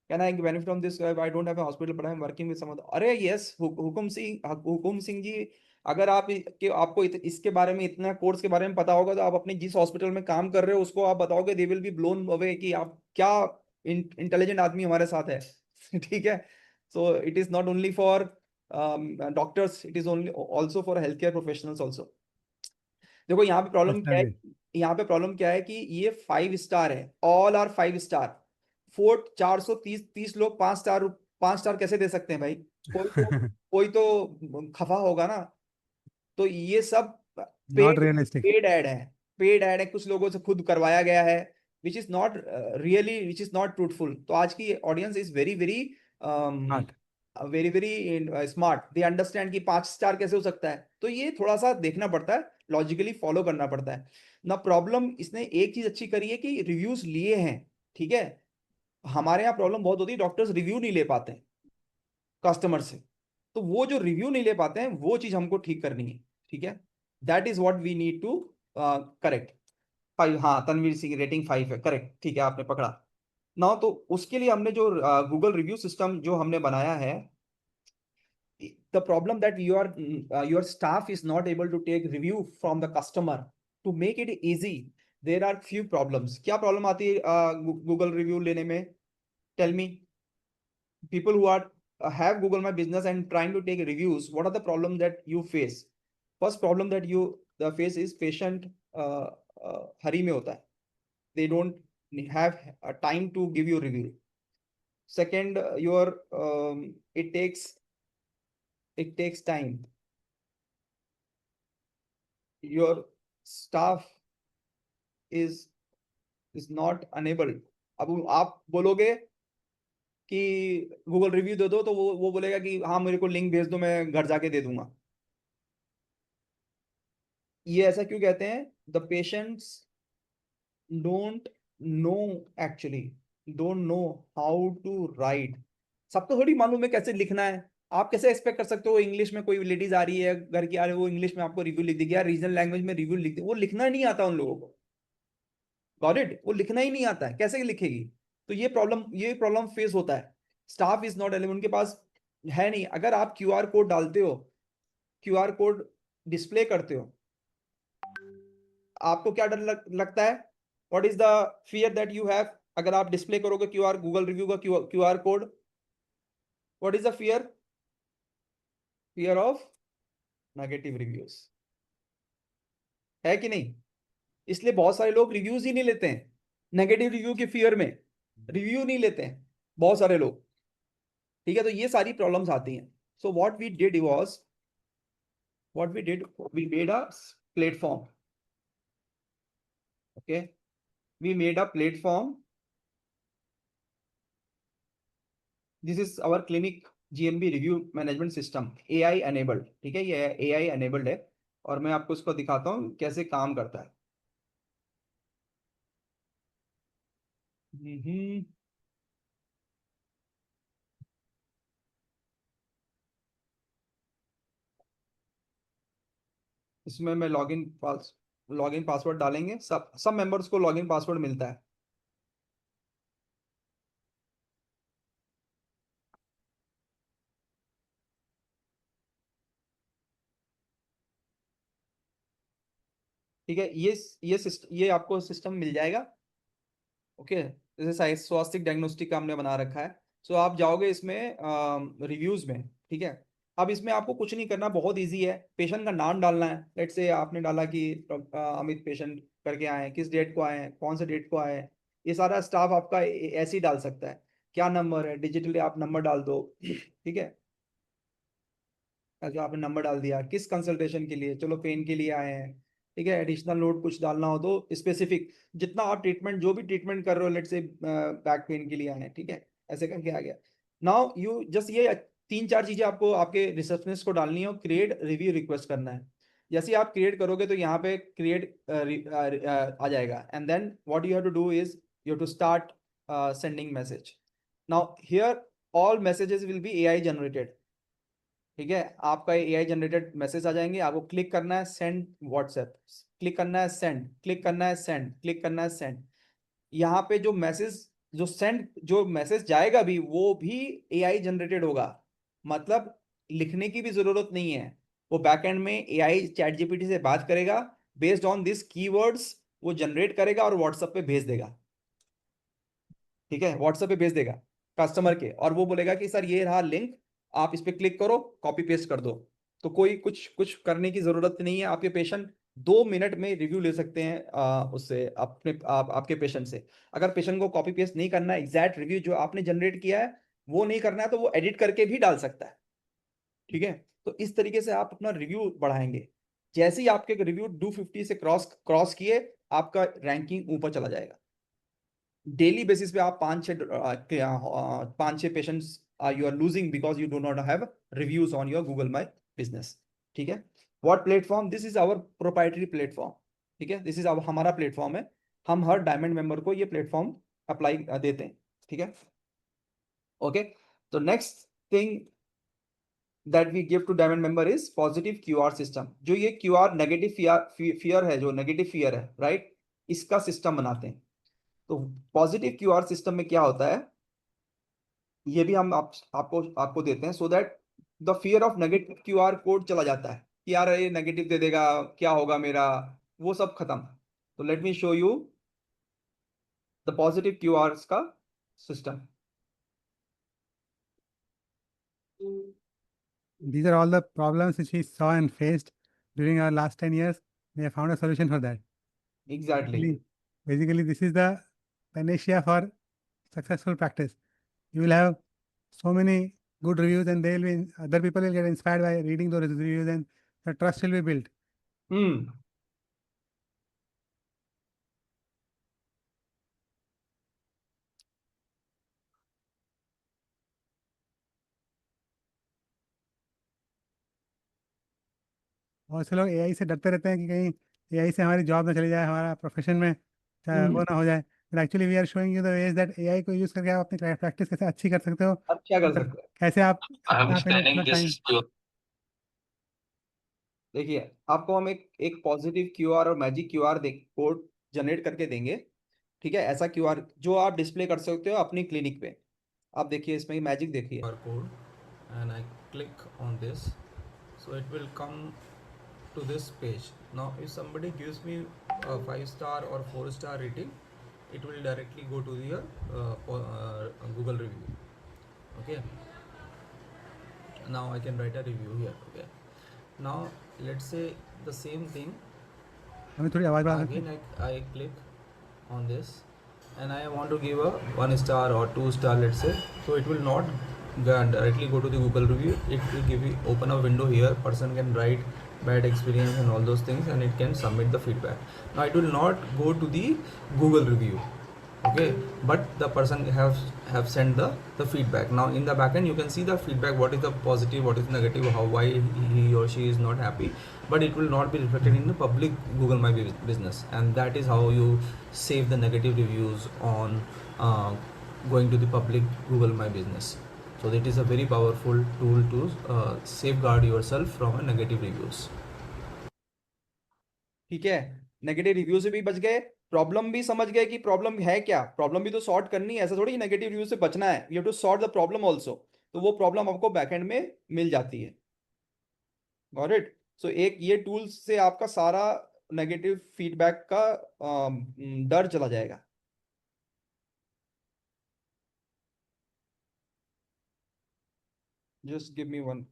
Can I benefit from this? I don't have a hospital, but I'm working with some other. अरे yes, Hukum Singh ji, अगर आपको इसके बारे में, इतना course के बारे में पता होगा, तो आप अपने जिस हॉस्पिटल में काम कर रहे हो उसको आप बताओगे, दे विल बी ब्लोन अवे कि आप क्या इंटेलिजेंट आदमी हमारे साथ है। ठीक है, so it is not only for doctors, it is only also for health care professionals also. देखो यहाँ पे प्रॉब्लम क्या है, यहाँ पे प्रॉब्लम क्या है कि ये 5 स्टार है, ऑल आर 5 स्टार। 430 लोग 5 स्टार कैसे दे सकते हैं भाई? कोई तो खफा होगा ना। तो ये सब Not paid realistic. Paid ad है, पेड ऐड है, कुछ लोगों से खुद करवाया गया है, which is not really, which is not truthful. तो आज की audience is very very Smart. Very very smart, they understand कि 5 स्टार कैसे हो सकता है। तो ये थोड़ा सा देखना पड़ता है, लॉजिकली फॉलो करना पड़ता है ना। प्रॉब्लम इसने एक चीज अच्छी करी है कि रिव्यूज लिए हैं, ठीक है। हमारे यहाँ प्रॉब्लम बहुत होती है, डॉक्टर्स रिव्यू नहीं ले पाते हैं कस्टमर से, तो वो जो रिव्यू नहीं ले पाते हैं वो चीज हमको ठीक करनी है, ठीक है। That is what we need to correct. 5, हाँ, तनवीर सिंह रेटिंग 5 है, करेक्ट, ठीक है, आपने पकड़ा ना। तो उसके लिए हमने जो गूगल रिव्यू सिस्टम जो हमने बनाया है, the problem that your staff is not able to take review from the customer, to make it easy there are few problems। क्या प्रॉब्लम आती है गूगल रिव्यू लेने में? Tell me, people who are have Google My Business and trying to take reviews, what are the problems that you face? First problem that you the face is patient hurry में होता है. They don't have a time to give you review. Second, your it takes time. Your staff is not enabled. अब आप बोलोगे कि Google review दे दो तो वो बोलेगा कि हाँ मेरे को लिंक भेज दो, मैं घर जाके दे दूंगा. ये ऐसा क्यों कहते हैं? The patients don't know, actually don't know how to write. सबको थोड़ी मालूम है कैसे लिखना है. आप कैसे एक्सपेक्ट कर सकते हो इंग्लिश में, कोई लेडीज आ रही है घर की आ रही है, वो इंग्लिश में आपको रिव्यू लिख देगी, या रीजनल लैंग्वेज में रिव्यू लिख दे. वो लिखना नहीं आता उन लोगों को. Got it? वो लिखना ही नहीं आता है, कैसे लिखेगी? तो ये प्रॉब्लम फेस होता है. स्टाफ इज नॉट अवेलेबल, उनके पास है नहीं. अगर आप क्यूआर कोड डालते हो, क्यूआर कोड डिस्प्ले करते हो, आपको क्या डर लगता है? What is the fear that you have? अगर आप डिस्प्ले करोगे क्यूआर गूगल रिव्यू का QR code, what is the fear? Fear of negative reviews, है कि नहीं? इसलिए बहुत सारे लोग रिव्यूज ही नहीं लेते हैं. नेगेटिव रिव्यू के फियर में रिव्यू नहीं लेते हैं बहुत सारे लोग. ठीक है, तो ये सारी प्रॉब्लम्स आती हैं. So what we did was, we made a platform. Okay, we made a platform. This is our clinic GMB review management system, AI enabled. ठीक है, ये AI enabled है और मैं आपको इसको दिखाता हूँ कैसे काम करता है. इसमें मैं लॉगिन पासवर्ड डालेंगे. सब मेंबर्स को लॉगिन पासवर्ड मिलता है. ठीक है, ये आपको सिस्टम मिल जाएगा. ओके, जैसे स्वास्थ्य डायग्नोस्टिक का हमने बना रखा है. सो आप जाओगे इसमें रिव्यूज में. ठीक है, अब इसमें आपको कुछ नहीं करना, बहुत इजी है. पेशेंट का नाम डालना है. लेट्स से आपने डाला कि अमित पेशेंट करके आए हैं, किस डेट को आए हैं, कौन से डेट को आए हैं. ये सारा स्टाफ आपका ऐसे ही डाल सकता है. क्या नंबर है, डिजिटली आप नंबर डाल दो. ठीक है, जो आपने नंबर डाल दिया. किस कंसल्टेशन के लिए, चलो पेन के लिए आए हैं. ठीक है, एडिशनल नोट कुछ डालना हो तो स्पेसिफिक, जितना आप ट्रीटमेंट जो भी ट्रीटमेंट कर रहे हो, लेट से बैक पेन के लिए आए हैं. ठीक है, ऐसे करके आ गया. नाउ यू जस्ट ये 3-4 चीजें आपको आपके रिसेप्शनिस्ट को डालनी हो. क्रिएट रिव्यू रिक्वेस्ट करना है. जैसे आप क्रिएट करोगे तो यहाँ पे क्रिएट आ जाएगा. And then what you have to do is you have to start sending message. Now here all messages will be AI generated. ठीक है, आपका एआई जनरेटेड मैसेज आ जाएंगे. आपको क्लिक करना है सेंड व्हाट्सएप, क्लिक करना है सेंड, क्लिक करना है सेंड, क्लिक करना है सेंड. यहाँ पे जो मैसेज जाएगा भी, वो भी एआई जनरेटेड होगा. मतलब लिखने की भी जरूरत नहीं है. वो बैकएंड में एआई चैट जीपीटी से बात करेगा, बेस्ड ऑन दिस कीवर्ड्स वो जनरेट करेगा और व्हाट्सएप पे भेज देगा. ठीक है, व्हाट्सएप पे भेज देगा कस्टमर के, और वो बोलेगा कि सर ये रहा लिंक, आप इस पे क्लिक करो, कॉपी पेस्ट कर दो. तो कोई कुछ करने की जरूरत नहीं है. आपके पेशेंट 2 मिनट में रिव्यू ले सकते हैं उससे, आपके पेशेंट से. अगर पेशेंट को कॉपी पेस्ट नहीं करना है, एग्जैक्ट रिव्यू जो आपने जनरेट किया है वो नहीं करना है, तो वो एडिट करके भी डाल सकता है. ठीक है, तो इस तरीके से आप अपना रिव्यू बढ़ाएंगे. जैसे ही आपके रिव्यू 250 से क्रॉस किए, आपका रैंकिंग ऊपर चला जाएगा. डेली बेसिस पे आप 5-6 patients you are losing because you do not have reviews on your Google my business. ठीक है, what platform, this is our proprietary platform. ठीक है, दिस इज हमारा प्लेटफॉर्म है. हम हर डायमंड मेंबर को ये प्लेटफॉर्म अप्लाई देते हैं. ठीक है, ओके. तो next thing that we give to diamond member is positive QR system. जो ये क्यूआर नेगेटिव फियर है, जो नेगेटिव फियर है, राइट, इसका सिस्टम बनाते हैं. तो पॉजिटिव क्यूआर सिस्टम में क्या होता है, ये भी हम आपको देते हैं, so that the fear of negative QR code चला जाता है कि यार ये नेगेटिव दे देगा, क्या होगा मेरा, वो सब खत्म. तो let me show you the positive QR का system. These are all the problems which we saw and faced during our last 10 years. We have found a solution for that. Exactly. Basically, this is the panacea for successful practice. You will have so many good reviews, and other people will get inspired by reading those reviews, and the trust will be built. Hmm. बहुत से लोग AI से डरते रहते हैं कि कहीं AI से हमारी जॉब ना चली जाए, हमारा प्रोफेशन में वो ना हो जाए। But actually we are showing you the ways that AI को यूज करके आप अपनी प्रैक्टिस कैसे अच्छी कर सकते हो, अब क्या कर और सकते हैं? कैसे आप I am अपना पहले scanning अपना this टाइम। QR. देखिए, आपको हम एक पॉजिटिव क्यूआर और मैजिक क्यूआर कोड जनरेट करके देंगे। ठीक है, ऐसा क्यूआर जो आप डिस्प्ले कर सकते हो अपनी क्लिनिक पे। आप देखिए, इसमें मैजिक देखिए। QR code and I click on this, so it will come to this page. Now if somebody gives me a 5-star or 4-star rating, it will directly go to your Google review. Okay, now I can write a review here. Okay, now let's say the same thing हमें थोड़ी आवाज बढ़ा सकते again. हैं? I click on this and I want to give a 1-star or 2-star, let's say. So it will not directly go to the Google review. It will give you open a window here. Person can write bad experience and all those things, and it can submit the feedback. Now it will not go to the Google review. Okay, but the person have sent the feedback. Now in the backend you can see the feedback, what is the positive, what is negative, how, why he or she is not happy, but it will not be reflected in the public Google My Business. And that is how you save the negative reviews on going to the public Google My Business. So that is a very powerful tool to safeguard yourself from a negative reviews. ठीक है, negative review से भी बच गए, problem भी समझ गए कि प्रॉब्लम है क्या, प्रॉब्लम भी तो सॉर्ट करनी है। ऐसा थोड़ी नेगेटिव रिव्यू से बचना है, you have to sort the problem also. तो वो प्रॉब्लम आपको बैकएंड में मिल जाती है। Got it? सो एक ये टूल्स से आपका सारा नेगेटिव फीडबैक का डर चला जाएगा। Just give me one.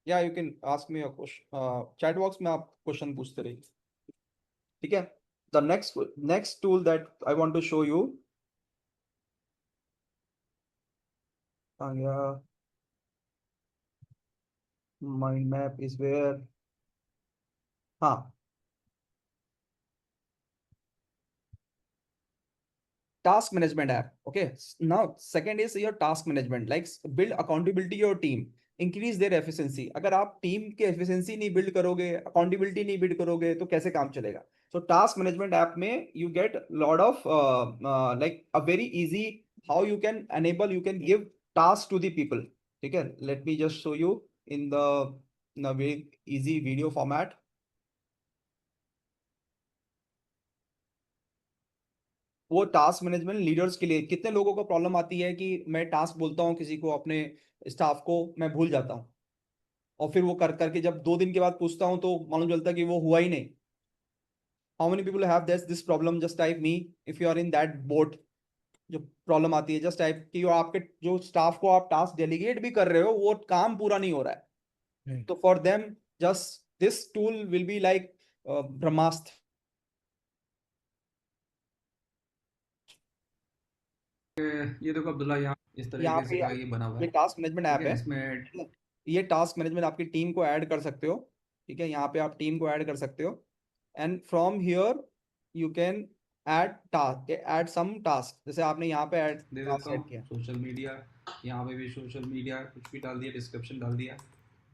या you can ask me a question, chat box में आप क्वेश्चन पूछते रहिए। ठीक है, the next tool that I want to show you, आ गया, माइंड मैप इज वेयर। हाँ, task management app. Okay, now second is your task management, like build accountability your team, increase their efficiency. अगर आप team के efficiency नहीं build करोगे, accountability नहीं build करोगे, तो कैसे काम चलेगा? So task management app में you get lot of like a very easy how you can enable, you can give tasks to the people. ठीक है, let me just show you in the very easy video format. वो task management leaders के लिए, कितने लोगों को problem आती है कि मैं टास्क बोलता हूँ किसी को, अपने स्टाफ को, मैं भूल जाता हूँ, और फिर वो कर करके जब 2 दिन के बाद पूछता हूँ तो मालूम चलता है कि वो हुआ ही नहीं। How many people have this problem? Just type me if you are in that boat. जो प्रॉब्लम आती है, जस्ट टाइप कि आपके जो स्टाफ को आप टास्क डेलीगेट भी कर रहे हो, वो काम पूरा नहीं हो रहा है। तो for them just this tool will be like ब्रह्मास्त्र। ये देखो अब्दुल्ला, यहाँ इस यहाँ तरीके पे से का ये बना हुआ ये है। टास्क मैनेजमेंट ठीक ऐप है, है। इसमें ये टास्क मैनेजमेंट आपकी टीम को ऐड कर सकते हो। ठीक है, यहाँ पे आप टीम को ऐड कर सकते हो, and from here you can add some task. जैसे आपने यहाँ पे ऐड दे टास्क देता ऐड हूँ किया। सोशल मीडिया, यहाँ पे भी सोशल मीडिया कुछ भी डाल दिया, डिस्क्रिप्शन डाल दिया।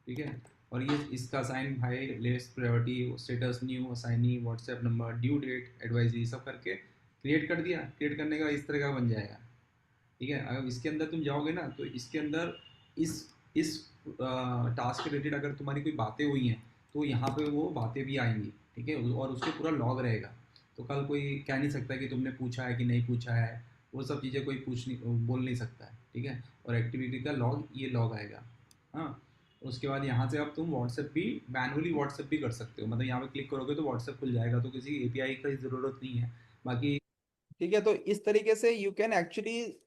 ठीक है, और ये इसका साइन भाई, least priority, status, new assignee, WhatsApp number, due date, advisory, सब करके क्रिएट कर दिया। क्रिएट करने का इस तरह का बन जाएगा। ठीक है, अगर इसके अंदर तुम जाओगे ना, तो इसके अंदर इस टास्क के रिलेटेड अगर तुम्हारी कोई बातें हुई हैं, तो यहाँ पे वो बातें भी आएंगी। ठीक है, और उसके पूरा लॉग रहेगा। तो कल कोई कह नहीं सकता कि तुमने पूछा है कि नहीं पूछा है, वो सब चीज़ें कोई बोल नहीं सकता है। ठीक है, और एक्टिविटी का लॉग, ये लॉग आएगा। हाँ, उसके बाद यहाँ से अब तुम व्हाट्सएप भी मैनुअली व्हाट्सएप भी कर सकते हो, मतलब यहाँ पे क्लिक करोगे तो व्हाट्सएप खुल जाएगा, तो किसी एपीआई की ज़रूरत नहीं है। बाकी ठीक है, तो इस तरीके से you can actually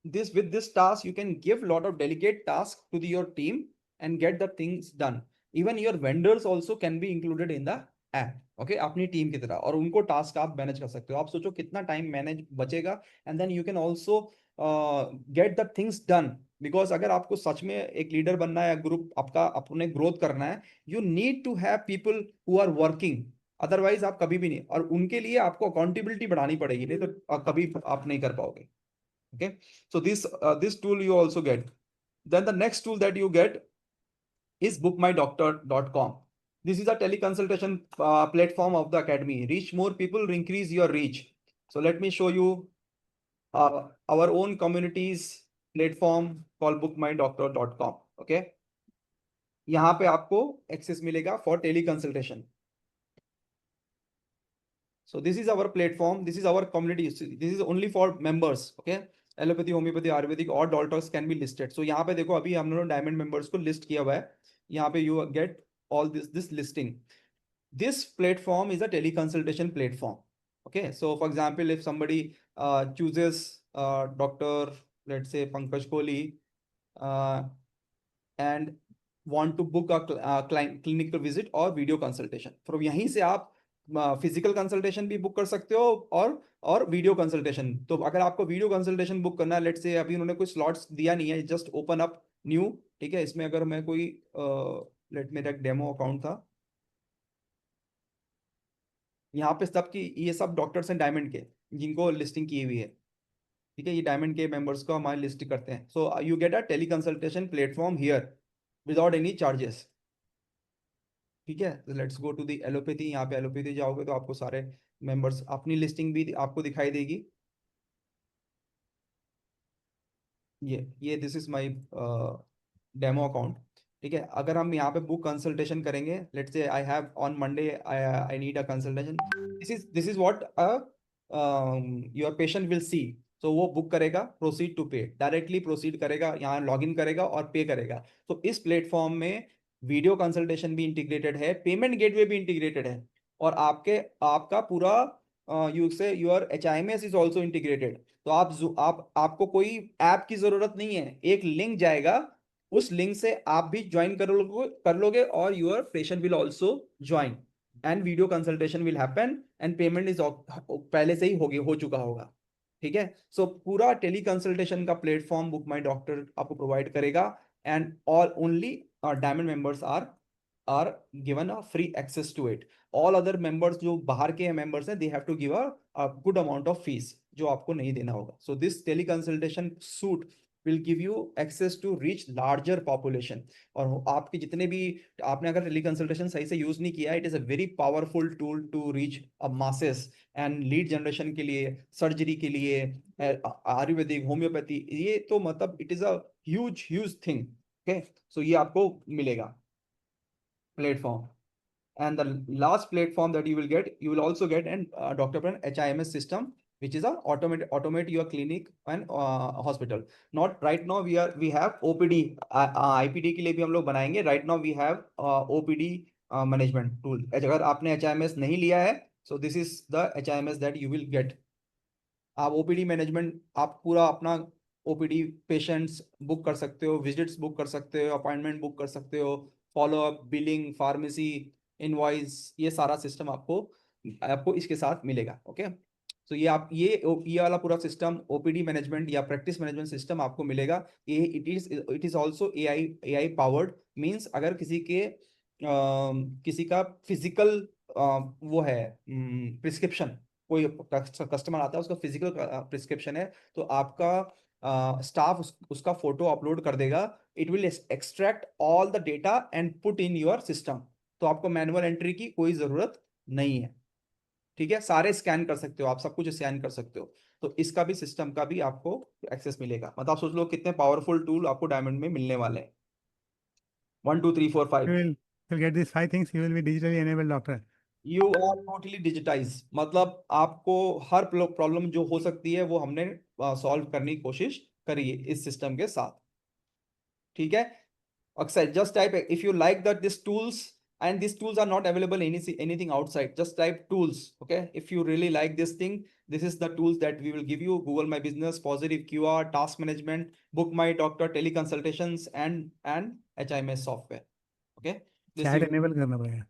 this with this task you can give lot of delegate task to your team and get the things done. Even your vendors also can be included in the app. Okay, अपनी team की तरह, और उनको task आप manage कर सकते हो। आप सोचो कितना टाइम मैनेज बचेगा, and then you can also get the things done. Because अगर आपको सच में एक लीडर बनना है, ग्रुप आपका अपने ग्रोथ करना है, you need to have people who are working, otherwise आप कभी भी नहीं, और उनके लिए आपको अकाउंटेबिलिटी बढ़ानी पड़ेगी, नहीं तो कभी आप नहीं कर पाओगे। Okay, so this tool you also get. Then the next tool that you get is bookmydoctor.com. This is a teleconsultation platform of the academy. Reach more people, increase your reach. So let me show you our own communities platform called bookmydoctor.com. Okay, यहाँ पे आपको access मिलेगा for teleconsultation. So this is our platform, this is our community, this is only for members. Okay, allopathy, homeopathy, Ayurvedic और doctors can be listed. सो यहाँ पे देखो, अभी हम लोगों ने डायमंड मेंबर्स को लिस्ट किया हुआ है। यहाँ पे you get all this listing. This platform is a tele consultation platform. Okay, so for example if somebody chooses doctor let's say Pankaj Kohli and want to book a clinical visit और video consultation, फ्रॉम यहीं से आप physical consultation भी book कर सकते हो और वीडियो कंसल्टेशन। तो अगर आपको वीडियो कंसल्टेशन बुक करना है, लेट्स से अभी उन्होंने कोई स्लॉट्स दिया नहीं है, जस्ट ओपन अप न्यू। ठीक है, इसमें अगर मैं कोई मेरा एक डेमो अकाउंट था, यहाँ पे सब की ये सब डॉक्टर्स हैं डायमंड के जिनको लिस्टिंग की हुई है। ठीक है, ये डायमंड के मेंबर्स को हमारे लिस्ट करते हैं। So you get a tele consultation platform here without any charges. ठीक है, let's go to the allopathy. यहाँ पे एलोपैथी जाओगे तो आपको सारे मेंबर्स, अपनी लिस्टिंग भी आपको दिखाई देगी। ये this is my demo account. ठीक है, अगर हम यहाँ पे बुक कंसल्टेशन करेंगे, let's say I have on Monday I need a consultation, this is what your patient will see. तो वो बुक करेगा, प्रोसीड टू पे, डायरेक्टली प्रोसीड करेगा, यहाँ लॉगिन करेगा और पे करेगा। तो इस प्लेटफॉर्म में वीडियो कंसल्टेशन भी इंटीग्रेटेड है, पेमेंट गेटवे भी इंटीग्रेटेड है, और आपका पूरा your HIMS is also integrated. तो आपको कोई ऐप की जरूरत नहीं है, एक लिंक जाएगा, उस लिंक से आप भी ज्वाइन कर लोगे और your patient will also join and video consultation will happen and payment is पहले से ही हो चुका होगा। ठीक है, सो पूरा टेली कंसल्टेशन का प्लेटफॉर्म बुक माई डॉक्टर आपको प्रोवाइड करेगा, and all only diamond members are given a free access to it. All other members जो बाहर के मेंबर्स हैं, they have to give a good amount of fees जो आपको नहीं देना होगा। So this teleconsultation suite will give you access to reach larger population. और आपके जितने भी, आपने अगर टेली कंसल्टेशन सही से यूज नहीं किया, it is a very powerful tool to reach a masses and lead generation के लिए, सर्जरी के लिए, आयुर्वेदिक, होम्योपैथी, ये तो मतलब it is a huge thing. Okay, so ये आपको मिलेगा platform. And the last platform that you will also get an Dr. Pran HIMS system, which is a automate your clinic and hospital. Not right now we have OPD, IPD के लिए भी हम लोग बनाएंगे। Right now we have OPD management tool. अगर आपने HIMS नहीं लिया है, so this is the HIMS that you will get. आप OPD मैनेजमेंट, आप पूरा अपना OPD पेशेंट्स बुक कर सकते हो, विजिट्स बुक कर सकते हो, अपॉइंटमेंट बुक कर सकते हो, follow up, billing, pharmacy, invoice, ये सारा सिस्टम आपको इसके साथ मिलेगा। ओके, तो ये वाला पूरा सिस्टम OPD मैनेजमेंट या प्रैक्टिस मैनेजमेंट सिस्टम आपको मिलेगा। ये it is also AI powered. Means अगर किसी का फिजिकल वो है प्रिस्क्रिप्शन, कोई कस्टमर आता है, उसका फिजिकल प्रिस्क्रिप्शन है, तो आपका स्टाफ उसका फोटो अपलोड कर देगा। It will extract all the data and put in your system. तो आपको मैनुअल एंट्री की कोई जरूरत नहीं है। ठीक है, सारे स्कैन कर सकते हो, आप सब कुछ स्कैन कर सकते हो। तो इसका भी सिस्टम का भी आपको एक्सेस मिलेगा। मतलब आप सोच लो कितने पावरफुल टूल आपको डायमंड में मिलने वाले हैं। 1 2 3 4 5 You'll get these 5 things. You will be digitally enabled doctor. You are totally digitize. मतलब आपको हर प्रॉब्लम जो हो सकती है वो हमने सॉल्व करने की कोशिश करी है इस सिस्टम के साथ। ठीक है, Exercise, just type if you like that these tools, and these tools are not available anything outside, just type tools. Okay, if you really like this thing, this is the tools that we will give you: Google My Business, Positive QR, Task Management, Book My Doctor, Teleconsultations, and HIMS software. Okay, this chat you, enable करना पड़ेगा,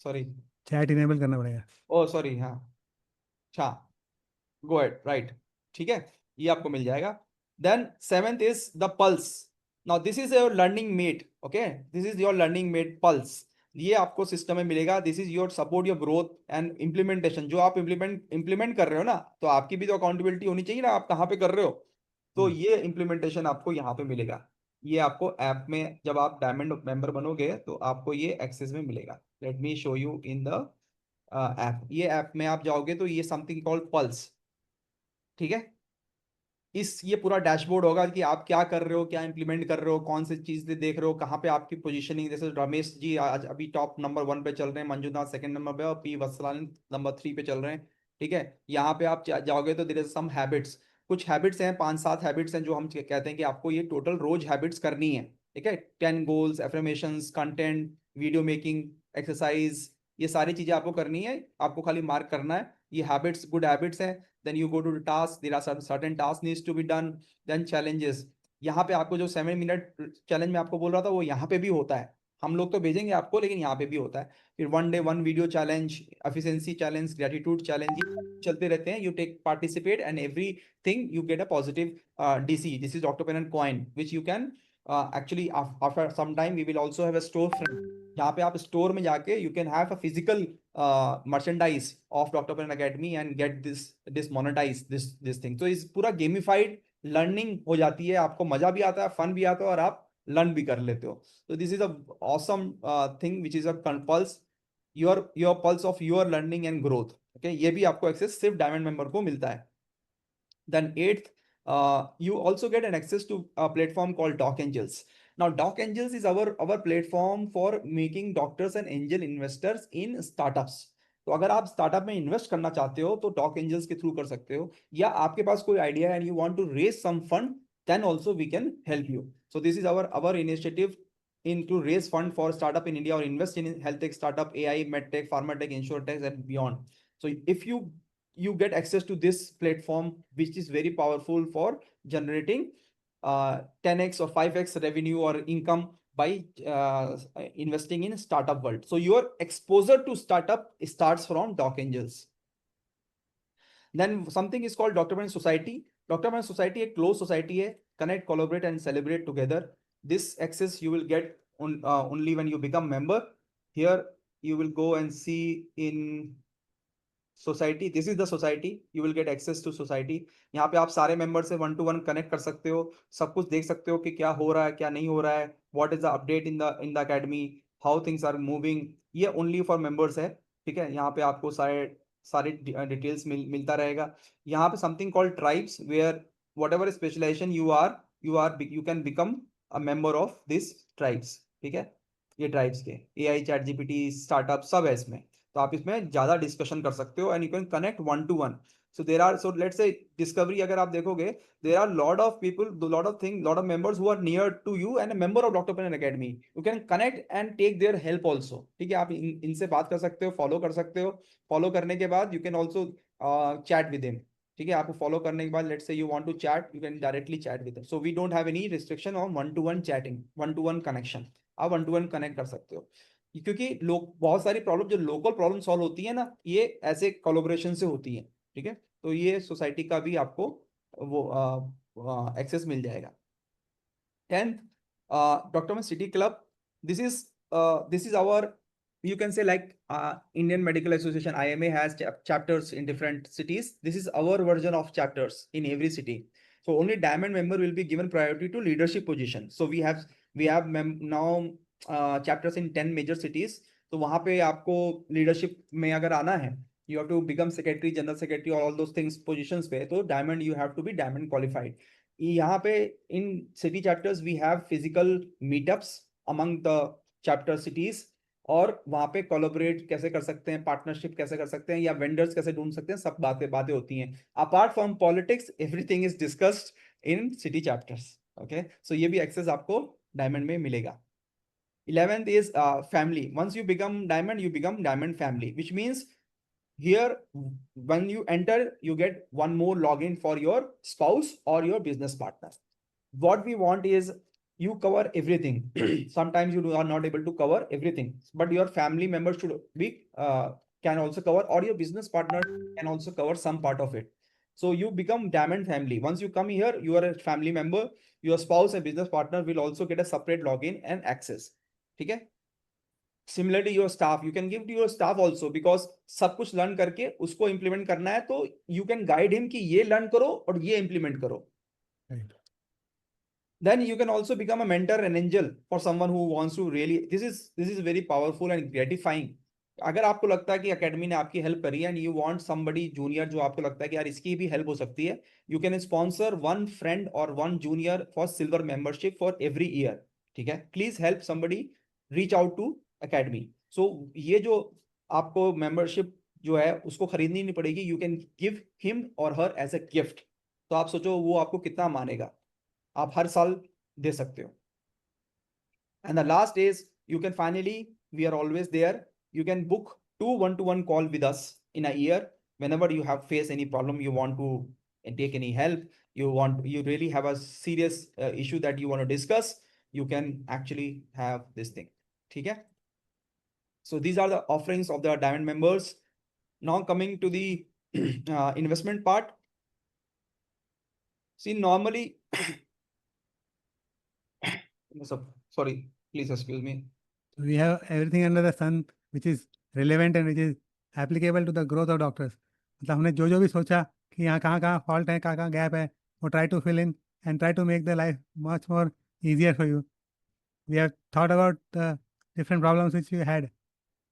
sorry, chat enable करना पड़ेगा. oh sorry, हाँ, अच्छा, go ahead, right, ठीक है, ये आपको मिल जाएगा. Then 7th is the Pulse. Now this is your learning mate. Okay, this is your learning mate Pulse. ये आपको सिस्टम में मिलेगा. This is your support your growth and implementation. जो आप इम्प्लीमेंट कर रहे हो ना, तो आपकी भी तो अकाउंटेबिलिटी होनी चाहिए ना, आप कहाँ पे कर रहे हो. तो ये इम्प्लीमेंटेशन आपको यहाँ पे मिलेगा. ये आपको ऐप में जब आप डायमंड मेंबर बनोगे तो आपको ये एक्सेस में मिलेगा. Let me show you in the app. ये ऐप में आप जाओगे तो ये समथिंग कॉल्ड पल्स. ठीक है, ये पूरा डैशबोर्ड होगा कि आप क्या कर रहे हो, क्या इंप्लीमेंट कर रहे हो, कौन सी चीजें देख रहे हो, कहाँ पे आपकी पोजीशनिंग. जैसे रमेश जी आज अभी टॉप नंबर 1 पे चल रहे हैं, मंजुनाथ सेकंड नंबर पे, और पी वत्सलाल नंबर 3 पे चल रहे हैं. ठीक है, यहाँ पे आप जाओगे तो देयर इज सम हैबिट्स. कुछ हैबिट्स हैं, 5-7 हैबिट्स हैं जो हम कहते हैं कि आपको ये टोटल रोज हैबिट्स करनी है. ठीक है, 10 goals, affirmations, content, video making, exercise, ये सारी चीजें आपको करनी है. आपको खाली मार्क करना है. ये हैबिट्स गुड हैबिट्स हैं. Then you go to the task. There are certain tasks needs to be done. Then challenges. यहाँ पे आपको जो 7 मिनट चैलेंज में आपको बोल रहा था वो यहाँ पे भी होता है. हम लोग तो भेजेंगे आपको, लेकिन यहाँ पे भी होता है. फिर 1 day 1 video challenge, efficiency challenge, gratitude challenge, चलते रहते हैं. You take participate and everything you get a positive DC. This is doctor pen and coin which you can actually after some time we will also have a store front. यहाँ पे आप store में जाके you can have a physical merchandise of Dr. Paran Academy and get this monetize this thing. So इस पूरा gamified learning हो जाती है. आपको मजा भी आता है, फन भी आता है, और आप लर्न भी कर लेते हो. So this is a awesome thing which is a pulse, your pulse of your learning and growth. Okay, ये भी आपको एक्सेस सिर्फ डायमंड मेंबर को मिलता है. Then 8th, you also get an access to a platform called Doc Angels. Now, Doc Angels is our platform for making doctors and angel investors in startups. तो अगर आप स्टार्टअप में invest करना चाहते हो तो डॉक एंजल्स के through कर सकते हो, या आपके पास कोई आइडिया है and you want to raise some fund, then also we can help you. So this is our initiative in to raise fund for startup in India or invest in health tech startup, AI, medtech, pharma tech, insurtech and beyond. So if you get access to this platform, which is very powerful for generating 10x or 5x revenue or income by investing in startup world. So your exposure to startup starts from Doc Angels. Then something is called Dr. Paran Society. Dr. Paran Society a closed society है. Connect, collaborate and celebrate together. This access you will get only when you become member. Here you will go and see in society. This is the society. You will get access to society. यहाँ पे आप सारे member से 1 to 1 connect कर सकते हो, सब कुछ देख सकते हो कि क्या हो रहा है, क्या नहीं हो रहा है, what is the update in the academy, how things are moving. ये ओनली फॉर मेंबर्स है. ठीक है, यहाँ पे आपको सारे डिटेल्स मिलता रहेगा. यहाँ पे something called tribes, where whatever specialisation you can become a member of this tribes. ठीक है, ये ट्राइब्स के AI, ChatGPT, स्टार्टअप सब है इसमें. तो आप इसमें ज्यादा डिस्कशन कर सकते हो and you can connect 1 to 1. So let's say discovery अगर आप देखोगे, there are lot of people, lot of members who are near to you and a member of Dr. Paran Academy. You can connect and take their help also. ठीक है, आप इनसे बात कर सकते हो, फॉलो कर सकते हो. फॉलो करने के बाद you can also chat with him. ठीक है, आपको फॉलो करने के बाद let's say you want to chat, you can directly chat with him. So we don't have any restriction on 1 to 1 chatting, 1 to 1 connection. आप 1 to 1 कनेक्ट कर सकते हो, क्योंकि लोग बहुत सारी प्रॉब्लम जो लोकल प्रॉब्लम सॉल्व होती है ना, ये ऐसे कोलैबोरेशन से होती है. ठीक है, तो ये सोसाइटी का भी आपको वो एक्सेस मिल जाएगा. 10th, Dr. Paran City Club. This is our, you can say like Indian Medical Association, IMA has chapters in different cities. This is our version of chapters in every city. So only diamond member will be given priority to leadership position. So we have now chapters in 10 major cities. तो वहाँ पे आपको leadership में अगर आना है, you have to become secretary, general secretary, all those things positions पे, तो diamond you have to be diamond qualified. यहाँ पे in city chapters we have physical meetups among the chapter cities, और वहाँ पे कोलैबोरेट कैसे कर सकते हैं, पार्टनरशिप कैसे कर सकते हैं, या वेंडर्स कैसे ढूंढ सकते हैं, सब बातें होती हैं. Apart from politics, everything is discussed in city chapters. Okay, so ये भी एक्सेस आपको डायमंड में मिलेगा. 11th is family. Once you become diamond family, which means here when you enter you get one more login for your spouse or your business partner. What we want is you cover everything. Sometimes you are not able to cover everything, but your family members should be can also cover, or your business partner can also cover some part of it. So you become diamond family. Once you come here, you are a family member. Your spouse and business partner will also get a separate login and access. ठीक है. Similarly, your staff, you can give to your staff also, because सब कुछ learn करके उसको implement करना है, तो you can guide him कि ये learn करो और ये implement करो. Right. Then you can also become a mentor and angel for someone who wants to really, this is very powerful and gratifying. अगर आपको लगता है कि अकेडमी ने आपकी हेल्प करी and you want somebody junior जो आपको लगता है कि यार इसकी भी हेल्प हो सकती है, you can sponsor one friend और one junior for silver membership for every year. ठीक है, please help somebody reach out to academy. So ये जो आपको मेंबरशिप जो है उसको खरीदनी नहीं पड़ेगी, यू कैन गिव हिम और हर एज अ गिफ्ट. तो आप सोचो वो आपको कितना मानेगा, आप हर साल दे सकते हो. And the last is you can finally, we are always there, you can book 2 one-to-one call with us in a year. Whenever you have faced any problem, you want to take any help, you really have a serious issue that you want to discuss, you can actually have this thing. ठीक है. So these are the offerings of the diamond members. Now coming to the investment part. See, normally sorry, please excuse me. So we have everything under the sun which is relevant and which is applicable to the growth of doctors. मतलब हमने जो भी सोचा कि यहाँ कहाँ fault है, कहाँ गैप है, वो try to fill in and try to make the life much more easier for you. We have thought about the different problems which you had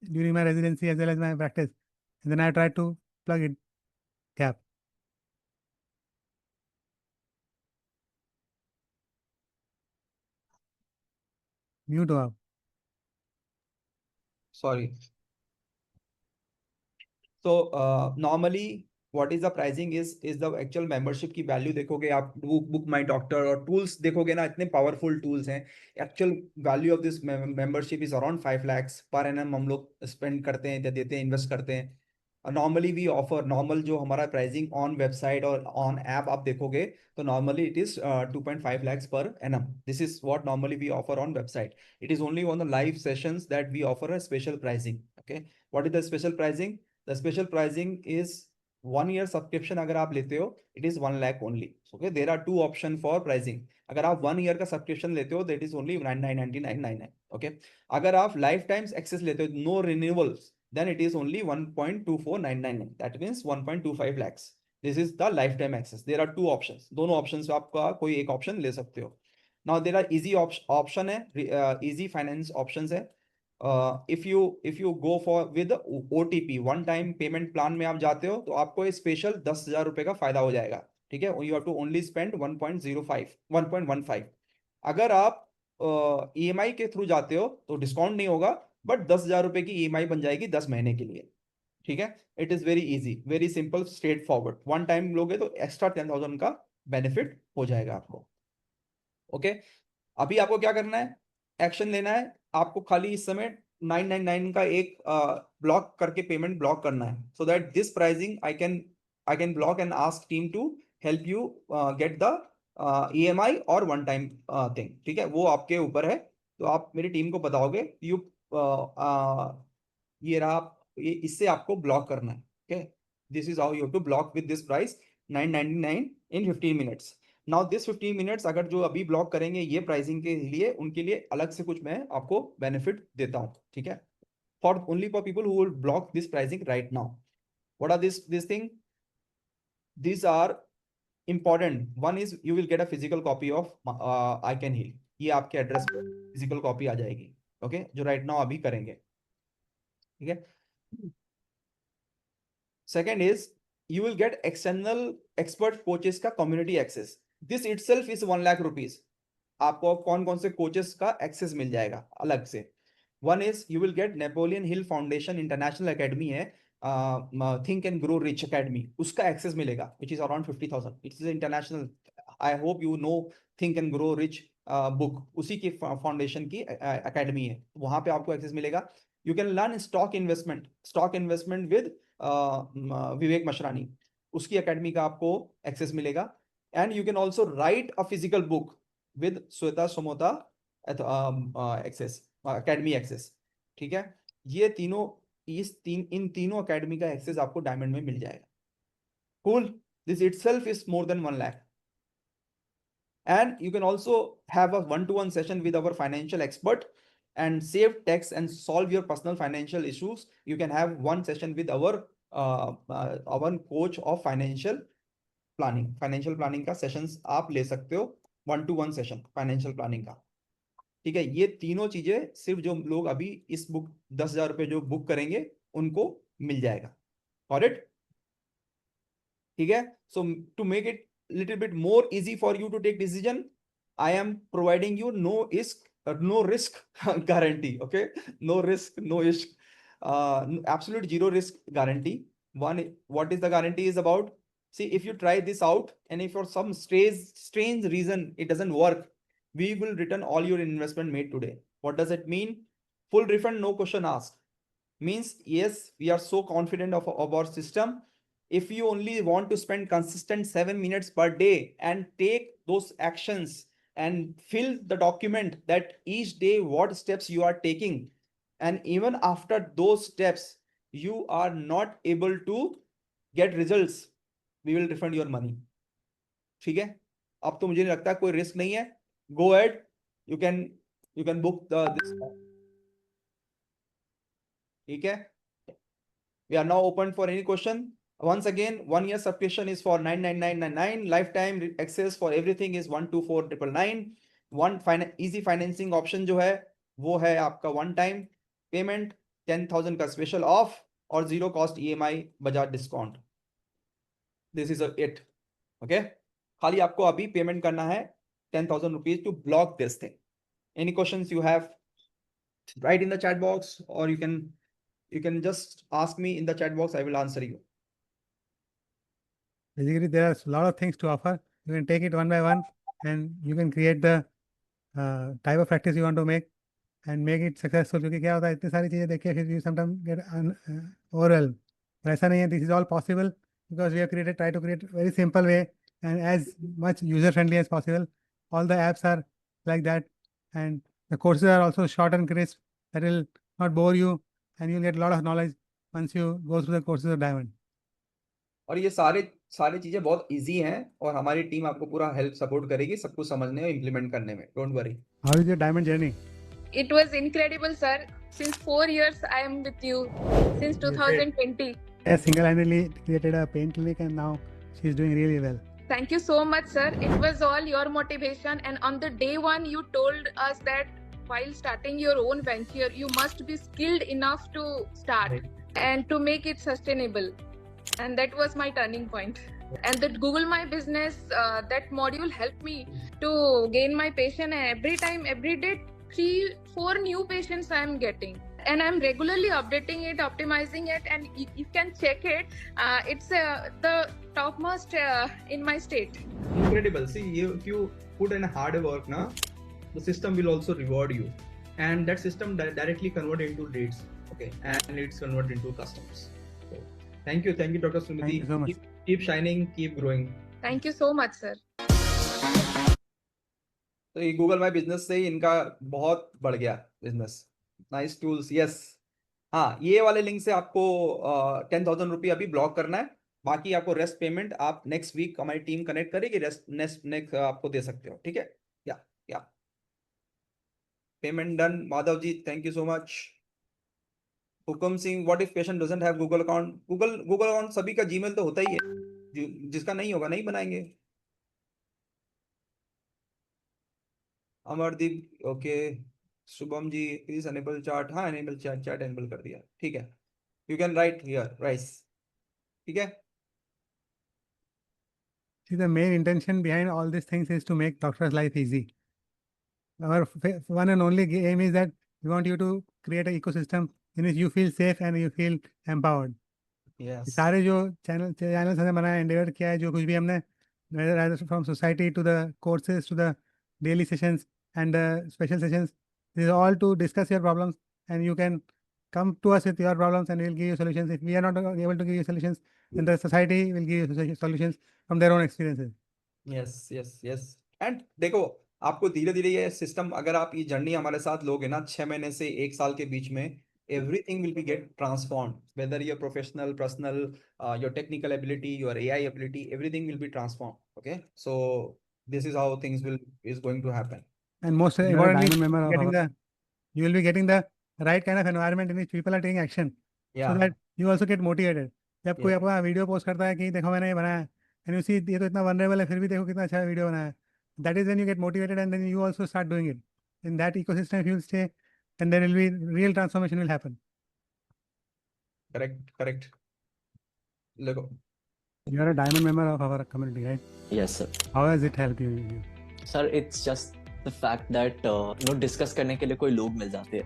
during my residency as well as my practice, and then I tried to plug it gap. Mute हो आप. Sorry. So normally what is the pricing is the actual membership की value देखोगे आप, book my doctor और tools देखोगे ना, इतने powerful tools हैं. Actual value of this membership is around 5 lakhs per annum हम लोग spend करते हैं, देते हैं, invest करते हैं. Normally we offer normal जो हमारा pricing on website और on app आप देखोगे तो normally it is 2.5 lakhs per annum. This is what normally we offer on website. It is only on the live sessions that we offer a special pricing. Okay, what is the special pricing? The special pricing is 1 year subscription. अगर आप लेते हो it is 1 lakh only. Okay, there are two option for pricing. अगर आप 1 year का subscription लेते हो that is only 99.99. Okay, अगर आप lifetime access लेते हो no renewals then it is only 1.24999. That means 1.25 lakhs. This is the lifetime access. There are two options. दोनों options में आपका कोई एक option ले सकते हो. Now there are easy option है, easy finance options है. If you go for with OTP one time payment plan में आप जाते हो तो आपको स्पेशल 10,000 रुपए का फायदा हो जाएगा. ठीक है, you have to only spend 1.15. अगर आप EMI के थ्रू जाते हो तो डिस्काउंट नहीं होगा, बट 10,000 रुपए की EMI बन जाएगी 10 महीने के लिए. ठीक है, it is very easy, very simple, straight forward. One time लोगे तो एक्स्ट्रा 10,000 का बेनिफिट हो जाएगा आपको. ओके, अभी आपको क्या करना है, एक्शन लेना है. आपको खाली इस समय 999 का एक ब्लॉक करके पेमेंट ब्लॉक करना है, so that this pricing I can block and ask team to help you get the EMI और वन टाइम थिंग. ठीक है, वो आपके ऊपर है. तो आप मेरी टीम को बताओगे यू ये रहा, ये इससे आपको ब्लॉक करना है. Okay, this is how you have to block with this price 999 in 15 minutes. Now this 15 minutes अगर जो अभी ब्लॉक करेंगे ये प्राइसिंग के लिए, उनके लिए अलग से कुछ मैं आपको बेनिफिट देता हूं. ठीक है, for only for people who will block this pricing right now. What are this thing? These are important. One is you will get a physical copy of I Can Heal. ये आपके address पर physical copy आ जाएगी. Okay, जो right now अभी करेंगे. ठीक है. Second is you will get external expert coaches का community access. This itself is 1 lakh rupees. आपको कौन कौन से कोचेस का एक्सेस मिल जाएगा अलग से. One is you will get Napoleon Hill foundation international academy है, think and grow rich academy, उसका एक्सेस मिलेगा which is around 50,000. It is international. I hope you know think and grow rich book, उसी की foundation की academy है, वहां पे आपको एक्सेस मिलेगा. You can learn stock investment with Vivek Mashrani, उसकी एकेडमी का आपको एक्सेस मिलेगा. And you can also write a physical book with Shweta Somota access, academy access. ठीक है, ये तीनों इन तीनों एकेडमी का एक्सेस आपको डायमंड में मिल जाएगा. Cool. This itself is more than 1 lakh. And you can also have a one-to-one session with our financial expert and save tax and solve your personal financial issues. You can have one session with our coach of financial planning. Financial planning का sessions आप ले सकते हो, one-to-one session financial planning का. ठीक है, ये तीनों चीजें सिर्फ जो लोग अभी इस बुक 10,000 रुपए जो बुक करेंगे उनको मिल जाएगा. Got it? ठीक है, so to make it little bit more easy for you to take decision, I am providing you no risk guarantee. Okay, no risk, no isk, absolute zero risk guarantee. What is the guarantee is about? See, if you try this out and if for some strange reason it doesn't work, we will return all your investment made today. What does it mean? Full refund, no question asked. Means yes, we are so confident of our system. If you only want to spend consistent 7 minutes per day and take those actions and fill the document that each day what steps you are taking, and even after those steps you are not able to get results, we will refund your money. ठीक है, अब तो मुझे नहीं लगता कोई risk नहीं है. Go ahead, you can book this. ठीक है, we are now open for any question. Once again, 1 year subscription is for 99999. Lifetime access for everything is 124,999. One easy financing option जो है वो है आपका one time payment, 10,000 का special off और zero cost EMI Bajaj discount. This is it. Okay, खाली आपको अभी पेमेंट करना है 10,000 rupees to block this thing. Any questions you have, write in the chat box, or you can just ask me in the chat box. I will answer you. Basically, there are a lot of things to offer. You can take it one by one and you can create the type of practice you want to make and make it successful. क्योंकि क्या होता है, इतनी सारी चीजें देख के फिर you sometimes get overwhelmed. पर ऐसा नहीं है. This is all possible because we have try to create very simple way and as much user friendly as possible. All the apps are like that, and the courses are also short and crisp. That will not bore you, and you'll get a lot of knowledge once you go through the courses of Diamond. और ये सारी चीजें बहुत easy हैं और हमारी team आपको पूरा हेल्प सपोर्ट करेगी सब कुछ समझने और इम्प्लीमेंट करने में. Don't worry. How is your Diamond journey? It was incredible, sir. Since 4 years, I am with you. Since 2020. Has single-handedly created a pain clinic and now she's doing really well. Thank you so much, sir. It was all your motivation. And on the day one, you told us that while starting your own venture, you must be skilled enough to start and to make it sustainable. And that was my turning point. And that Google My Business, that module helped me to gain my patient. And every day, 3-4 new patients I am getting. And I'm regularly updating it, optimizing it, and you can check it. It's the topmost in my state. Incredible. See, if you put in hard work, na, the system will also reward you. And that system directly convert into leads. Okay. And it's convert into customers. So, thank you, Dr. Sumiti. Thank you so much. Keep shining, keep growing. Thank you so much, sir. तो ये Google my business से ही इनका बहुत बढ़ गया business. Nice tools. Yes, हाँ, ये वाले लिंक से आपको 10,000 रुपये अभी ब्लॉक करना है. बाकी आपको रेस्ट पेमेंट आप नेक्स्ट वीक हमारी टीम कनेक्ट करेगी, रेस्ट नेक्स्ट आपको दे सकते हो. ठीक है, या payment done. Madhav ji, thank you so much. Hukam Singh, what if patient doesn't have Google account? Google account सभी का जीमेल तो होता ही है, जिसका नहीं होगा नहीं बनाएंगे. Amardeep, okay. Shubham ji, please enable chat. हाँ, एनेबल चैट एनेबल कर दिया. ठीक है, you can write here rice. ठीक है. See, the main intention behind all these things is to make doctor's life easy. Our one and only aim is that we want you to create an ecosystem in which you feel safe and you feel empowered. Yes. सारे जो channel हमने बनाया, endeavor किया है, जो कुछ भी हमने, whether from society to the courses to the daily sessions and special sessions. This is all to discuss your problems, and you can come to us with your problems and we'll give you solutions. If we are not able to give you solutions, then the society will give you solutions from their own experiences. Yes yes yes and देखो, आपको धीरे धीरे ये system, अगर आप ये journey हमारे साथ लोगे ना 6 महीने से 1 साल के बीच में, everything will be get transformed, whether your professional, personal, your technical ability, your AI ability, everything will be transformed. Okay, so this is how things is going to happen. And most You are a importantly, diamond member of getting you will be getting the right kind of environment in which people are taking action, so Yeah, that you also get motivated. जब कोई yes, अपना video post करता है कि देखो मैंने ये बनाया है, and you see ये तो इतना vulnerable है, फिर भी देखो कितना अच्छा वीडियो बनाया है. That is when you get motivated, and then you also start doing it. In that ecosystem, if you will stay, then there will be real transformation will happen. correct, correct. Look, You are a diamond member of our community, right? Yes, sir. How has it helped you? Sir, it's just the fact that discuss करने के लिए कोई लोग मिल जाते हैं,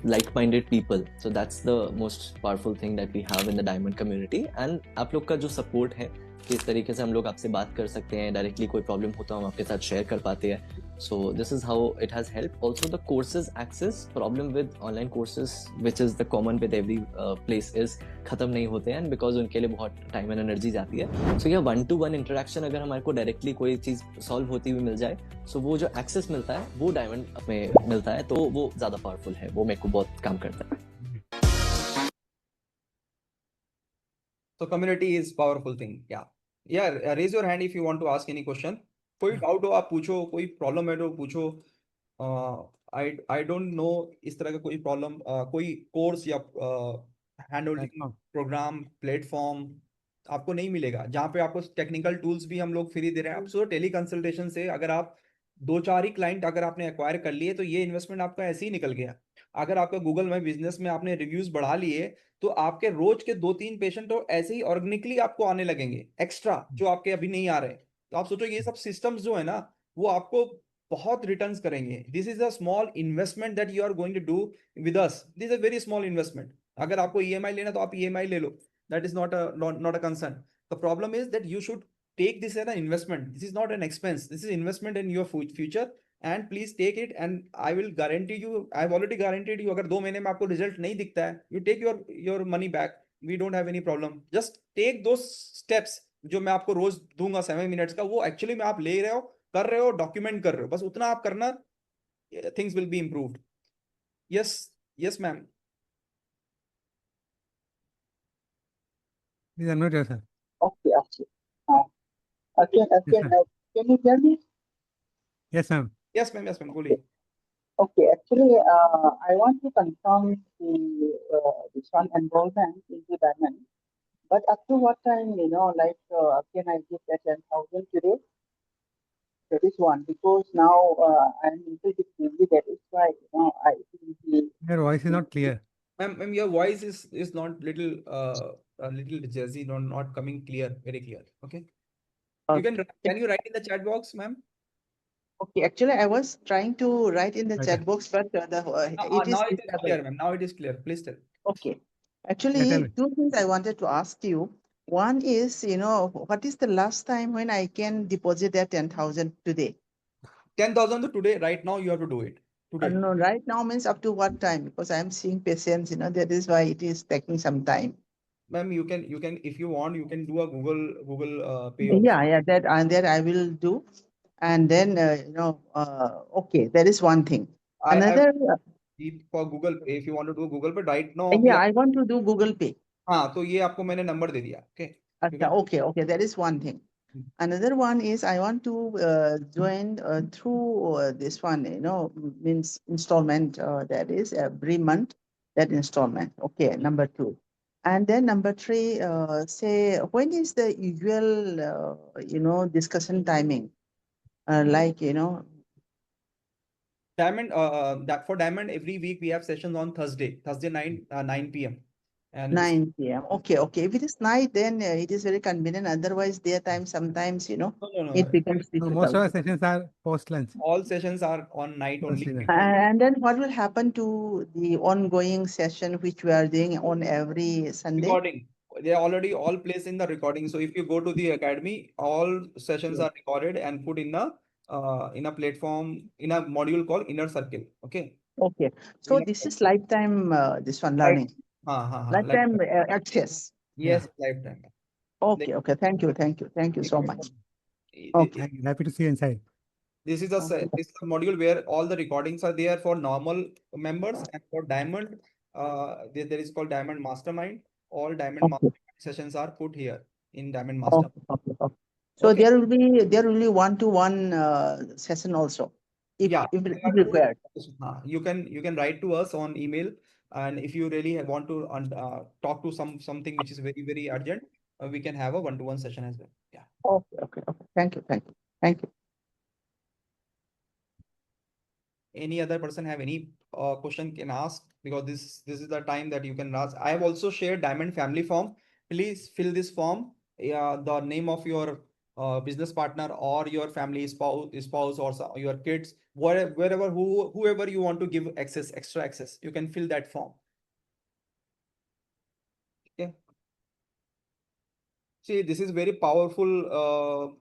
like-minded people. So that's the most powerful thing that we have in the diamond community. And आप लोग का जो support है, किस तरीके से हम लोग आपसे बात कर सकते हैं, डायरेक्टली कोई प्रॉब्लम होता है हम आपके साथ शेयर कर पाते हैं. So this is how it has helped. Also the courses access, problem with online courses which is the common with every place is खत्म नहीं होते हैं, because उनके लिए बहुत टाइम एंड एनर्जी जाती है. So ये 1-to-1 इंटरेक्शन अगर हमारे को डायरेक्टली कोई चीज़ सॉल्व होती हुई मिल जाए, so वो जो एक्सेस मिलता है वो डायमंड में मिलता है, तो वो ज़्यादा पावरफुल है, वो मेरे को बहुत काम करता है. so community is powerful thing. Yeah, raise your hand if you want to ask any question. कोई डाउट हो आप पूछो, कोई प्रॉब्लम है तो पूछो. आई डोंट नो इस तरह का कोई प्रॉब्लम, कोई कोर्स या हैंड होल्डिंग प्रोग्राम प्लेटफॉर्म आपको नहीं मिलेगा जहाँ पे आपको टेक्निकल टूल्स भी हम लोग फ्री दे रहे हैं. आप सो टेली कंसल्टेशन से अगर आप 2-4 ही क्लाइंट अगर आपने एक्वायर कर लिए तो ये इन्वेस्टमेंट आपका ऐसे ही निकल गया. अगर आपका गूगल में बिजनेस में आपने रिव्यूज बढ़ा लिए तो आपके रोज के 2-3 पेशेंट तो ऐसे ही ऑर्गेनिकली आपको आने लगेंगे एक्स्ट्रा, जो आपके अभी नहीं आ रहे. तो आप सोचो ये सब सिस्टम्स जो है ना वो आपको बहुत रिटर्न्स करेंगे. This is a small investment that you are going to do with us. This is a very small investment. अगर आपको ईएमआई लेना तो आप ईएमआई ले लो, that is not a concern. The problem is that you should take this as an investment. This is not an expense. This is investment in your future, and please take it. And I will guarantee you, I've already guaranteed you, अगर 2 महीने में आपको result नहीं दिखता है, you take your money back. We don't have any problem. Just take those steps जो मैं आपको रोज दूंगा 7 मिनट्स का, वो एक्चुअली में आप ले रहे हो, कर रहे हो, डॉक्यूमेंट कर रहे हो, बस उतना आप करना, things will be improved. Yes yes ma'am. Please unmute yourself. Okay, actually. Can you hear me? Yes, ma'am. Yes ma'am बोलिए. Okay, actually, I want to confirm this one enrollment in the diamond. But up to what time, can I get that 10,000 today? That is one, because now I'm into the busy. That is why, I think Your voice is not clear. Ma'am, your voice is not little a little jazzy, not coming clear, very clear. Okay. You can you write in the chat box, ma'am? Okay, actually, I was trying to write in the Okay. chat box, but Now it is clear, ma'am. Now it is clear. Please tell. Okay. tell Actually, me. 2 things I wanted to ask you. One is, what is the last time when I can deposit that 10,000 today? 10,000 today, right now you have to do it. Today. No, right now means up to what time? Because I'm seeing patients, that is why it is taking some time. Ma'am, you can if you want, you can do a Google Pay also. Yeah, that I will do. And then, okay, that is one thing. Another, for Google Pay, if you want to do Google Pay right now. yeah, I want to do Google Pay. हाँ, तो ये आपको मैंने number दे दिया. Okay. Okay, that is one thing. Another one is I want to join through this one, means installment, that is every month, that installment. Okay, number 2. And then number 3, say, when is the usual, discussion timing? Diamond, that for Diamond, every week we have sessions on Thursday 9 p.m. And 9 p.m. Okay. If it is night, then it is very convenient. Otherwise, their time sometimes, no. it becomes No, difficult. most of our sessions are post lunch. All sessions are on night only. Consider. And then what will happen to the ongoing session which we are doing on every Sunday? Recording. They are already all placed in the recording. So if you go to the academy, all sessions are recorded and put in the in a platform, in a module called Inner Circle. Okay. Okay. So Inner this is Circle. lifetime, this one learning, lifetime access. Yes, lifetime. Okay, okay. Thank you, thank you, thank you so much. Okay. Thank you. Happy to see you inside. This is a Okay. this is a module where all the recordings are there for normal members, and for Diamond, there is called Diamond Mastermind. All Diamond Okay. Mastermind sessions are put here in Diamond Mastermind. Okay, okay, okay. So Okay. there will be one-to-one session also, if Yeah, if there if are two required. you can write to us on email, and if you really want to talk to something which is very urgent, we can have a one-to-one session as well. Yeah. Okay, okay, okay. Thank you, thank you, thank you. Any other person have any question can ask, because this is the time that you can ask. I have also shared Diamond Family Form. Please fill this form. The name of your business partner or your family spouse or your kids, wherever whoever you want to give extra access, you can fill that form. Okay. See, this is very powerful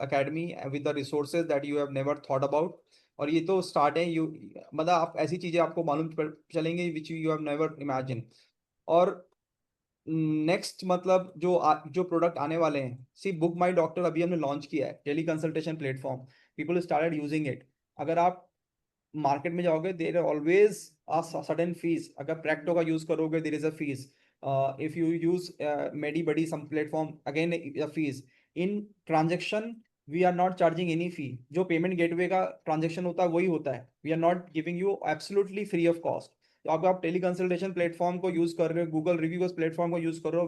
academy with the resources that you have never thought about. और ये तो start है, you मतलब आप ऐसी चीजें आपको मालूम चलेंगे which you have never imagine. और नेक्स्ट मतलब जो प्रोडक्ट आने वाले हैं, सी बुक माई डॉक्टर अभी हमने लॉन्च किया है, tele consultation platform. People started using it. अगर आप मार्केट में जाओगे, there always a sudden fees. अगर प्रैक्टो का यूज करोगे, there is a fees. If you use medi some platform, again a fees. In transaction we are not charging any fee. जो payment gateway का transaction होता है वही होता है. We are not giving you absolutely free of cost. तो अगर आप टेली कंसल्टेशन प्लेटफॉर्म को यूज कर रहे हो, गूगल रिव्यूअर्स प्लेटफॉर्म को यूज कर रहे हो,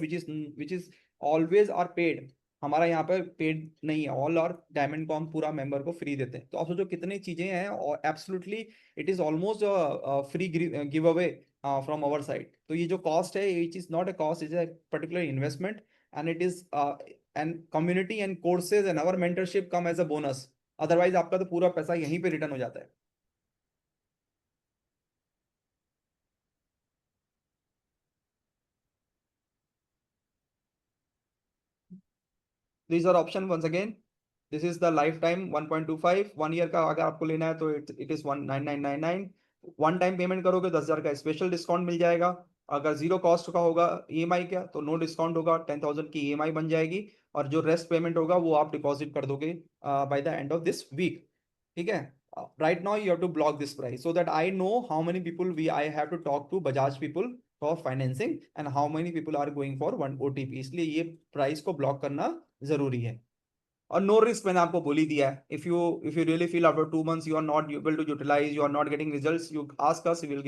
which is always are paid. हमारा यहाँ पे पेड नहीं है ऑल, और डायमंड को हम पूरा मेंबर को फ्री देते हैं. तो आप सोचो कितनी चीजें हैं, और absolutely it is almost free give away from our side. तो ये जो कॉस्ट है, it is not a cost, is a particular investment, and it is and community and courses and our mentorship come as a bonus. Otherwise आपका तो पूरा पैसा यहीं पे रिटर्न हो जाता है. These are option once again. This is the lifetime 1.25. 1 year का अगर आपको लेना है तो it is 19999. One time payment करोगे 10,000 का स्पेशल डिस्काउंट मिल जाएगा. अगर जीरो कॉस्ट का होगा ईएमआई का, तो नो डिस्काउंट होगा, 10,000 की ईएमआई बन जाएगी, और जो रेस्ट पेमेंट होगा वो आप डिपॉजिट कर दोगे by the end of this week. ठीक है. Right now you have to block this price so that I know how many people I have to talk to Bajaj people for financing and how many people are going for one OTP. इसलिए ये price को block करना जरूरी है. और no risk मैंने आपको बोल ही दिया है. If you really feel after 2 months you are not able to utilize, you are not getting results, you ask us, we will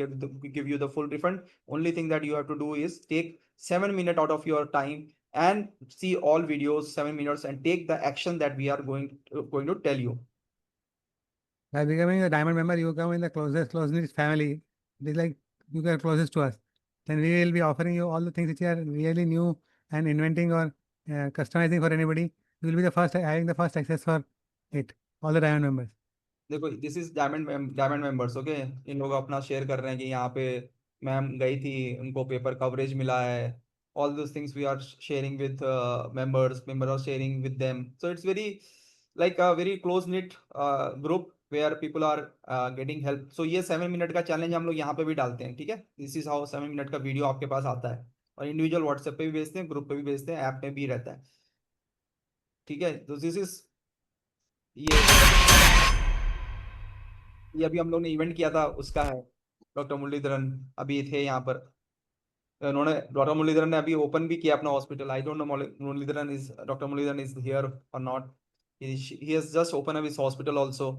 give you the full refund. Only thing that you have to do is take 7 minutes out of your time and see all videos 7 minutes and take the action that we are going to tell you. By becoming a diamond member, you come in the closest family. It is like you are closest to us. Then we will be offering you all the things which are really new and inventing or customizing for anybody. You will be the first having the first access for it. All the diamond members. देखो, this is diamond members. Okay. इन लोग अपना share कर रहे हैं कि यहाँ पे मैम गई थी, उनको पेपर कवरेज मिला है. All those things we are sharing with member are sharing with them. So it's very like a very close knit group where people are getting help. So ये 7 मिनट का challenge हम लोग यहाँ पे भी डालते हैं. ठीक है. दिस इज हाउ 7 मिनट का वीडियो आपके पास आता है, और इंडिविजुअल व्हाट्सएप पे भी भेजते हैं, ग्रुप पे भी भेजते हैं, ऐप में भी रहता है. ठीक है. तो दिस इज ये अभी हम लोग ने इवेंट किया था, उसका है. डॉक्टर मुरलीधरन अभी थे यहाँ पर. डॉक्टर मुरलीधरन ने अभी ओपन भी किया अपना hospital. I don't know doctor Muralidharan is here और not. He has just open up his hospital also.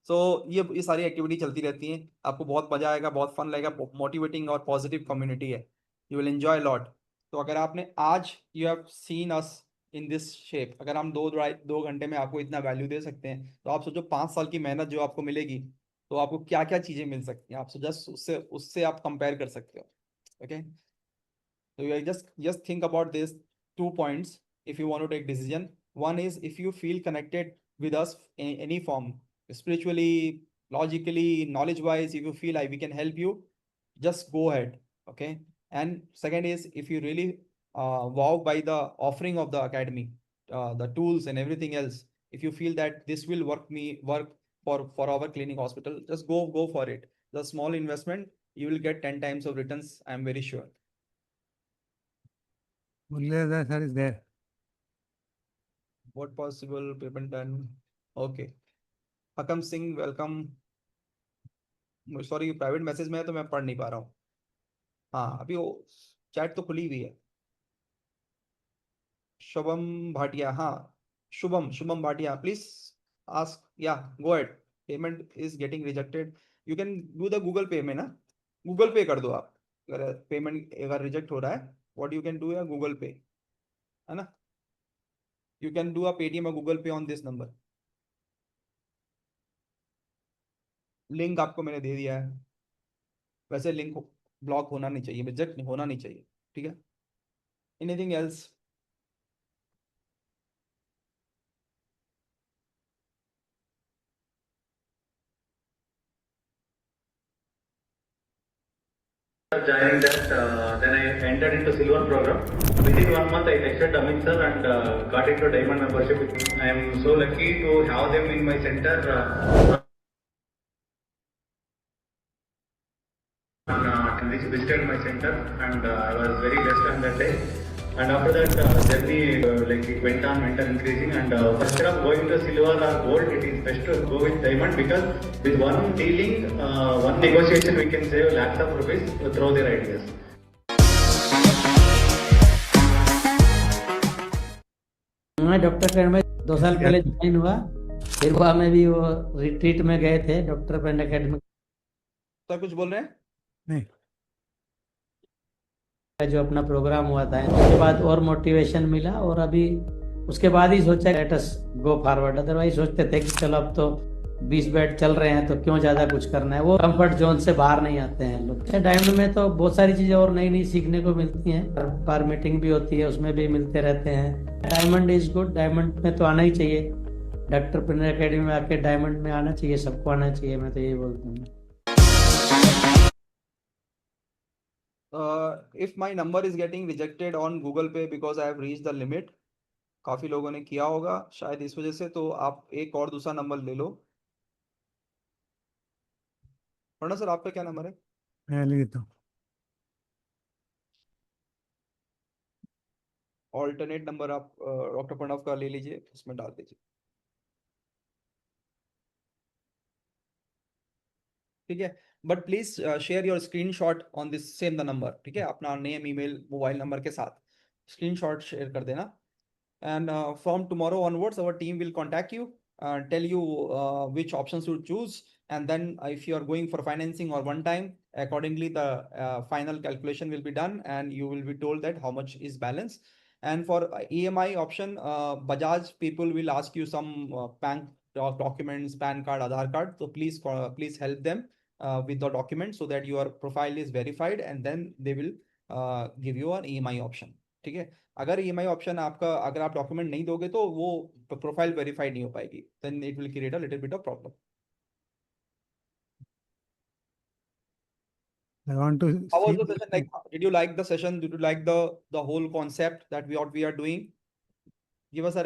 So ये सारी एक्टिविटी चलती रहती हैं. आपको बहुत मजा आएगा, बहुत फन लगेगा, मोटिवेटिंग और पॉजिटिव कम्युनिटी है. You will enjoy lot. तो अगर आपने आज you have seen us in this shape, अगर हम 2 घंटे में आपको इतना वैल्यू दे सकते हैं, तो आप सोचो 5 साल की मेहनत जो आपको मिलेगी, तो आपको क्या क्या चीजें मिल सकती हैं. आप जस्ट उससे आप कंपेयर कर सकते हो. Okay. So you just think about these 2 points if you want to take decision. One is if you feel connected with us in any form, spiritually, logically, knowledge-wise, if you feel like we can help you, just go ahead. Okay. And second is if you really wow by the offering of the academy, the tools and everything else, if you feel that this will work for our clinic hospital, just go for it. The small investment, you will get 10 times of returns, I'm very sure. Muralidhar sir is there. What possible payment done? Okay. Akam Singh, welcome. Sorry, private message में है तो मैं पढ़ नहीं पा रहा हूँ. हाँ, अभी वो चैट तो खुली हुई है. शुभम भाटिया, हाँ, Shubham Bhatia, please ask. Yeah, go ahead. Payment is getting rejected. You can do the Google Pay में ना, गूगल पे कर दो आप. अगर पेमेंट अगर रिजेक्ट हो रहा है, व्हाट यू कैन डू है गूगल पे, है ना. You can do a Paytm और गूगल पे ऑन दिस नंबर. लिंक आपको मैंने दे दिया है. वैसे लिंक ब्लॉक होना नहीं चाहिए, रिजेक्ट होना नहीं चाहिए, ठीक है. Anything else? Joining that, then I entered into silver program. Within 1 month, I texted Amit sir and got into diamond membership. I am so lucky to have them in my center. Which visited my center, and I was very blessed on that day. And after that, journey like it went on increasing. And instead of going to silver or gold, it is best to go with diamond, because with one dealing, one negotiation, we can save lakhs of rupees through their ideas. मैं doctor train में 2 साल पहले join हुआ, फिर वहाँ में भी वो रिट्रीट में गए थे डॉक्टर पेन अकेडमी. सर कुछ बोल रहे हैं? नहीं. जो अपना प्रोग्राम हुआ था, उसके बाद और मोटिवेशन मिला, और अभी उसके बाद ही सोचा let us go forward. Otherwise सोचते थे कि चलो अब तो 20 बेड चल रहे हैं तो क्यों ज्यादा कुछ करना है. वो कंफर्ट जोन से बाहर नहीं आते हैं लोग. डायमंड में तो बहुत सारी चीजें और नई नई सीखने को मिलती हैं. पर मीटिंग भी होती है, उसमें भी मिलते रहते हैं. Diamond is good. डायमंड में तो आना ही चाहिए. डॉक्टर पेन अकेडमी में आके डायमंड में आना चाहिए, सबको आना चाहिए. मैं तो यही बोलता हूँ. If my number is getting rejected on Google Pay because I have reached the limit, काफी लोगों ने किया होगा शायद इस वजह से, तो आप एक और दूसरा नंबर ले लो. वरना सर आपका क्या नंबर है? मैं ले लेता हूँ. ऑल्टरनेट नंबर आप डॉक्टर प्रणव का ले लीजिए, उसमें डाल दीजिए, ठीक है. But please share your screenshot on this same the number, ठीक है. अपना नेम, ईमेल, मोबाइल नंबर के साथ स्क्रीनशॉट शेयर कर देना. And from tomorrow onwards our team will contact you, tell you which options to choose, and then if you are going for financing or one time, accordingly the final calculation will be done and you will be told that how much is balance. And for EMI option, Bajaj people will ask you some bank documents, PAN card, Aadhaar card, so please help them with the documents so that your profile is verified, and then they will give you an EMI option, ठीक है. अगर EMI option आपका, अगर आप document नहीं दोगे तो वो प्रोफाइल वेरीफाइड नहीं हो पाएगी, then it will create a little bit of problem. I want to How was see the session like? Did you like the session? Did you like the whole concept that what we are doing? Give us a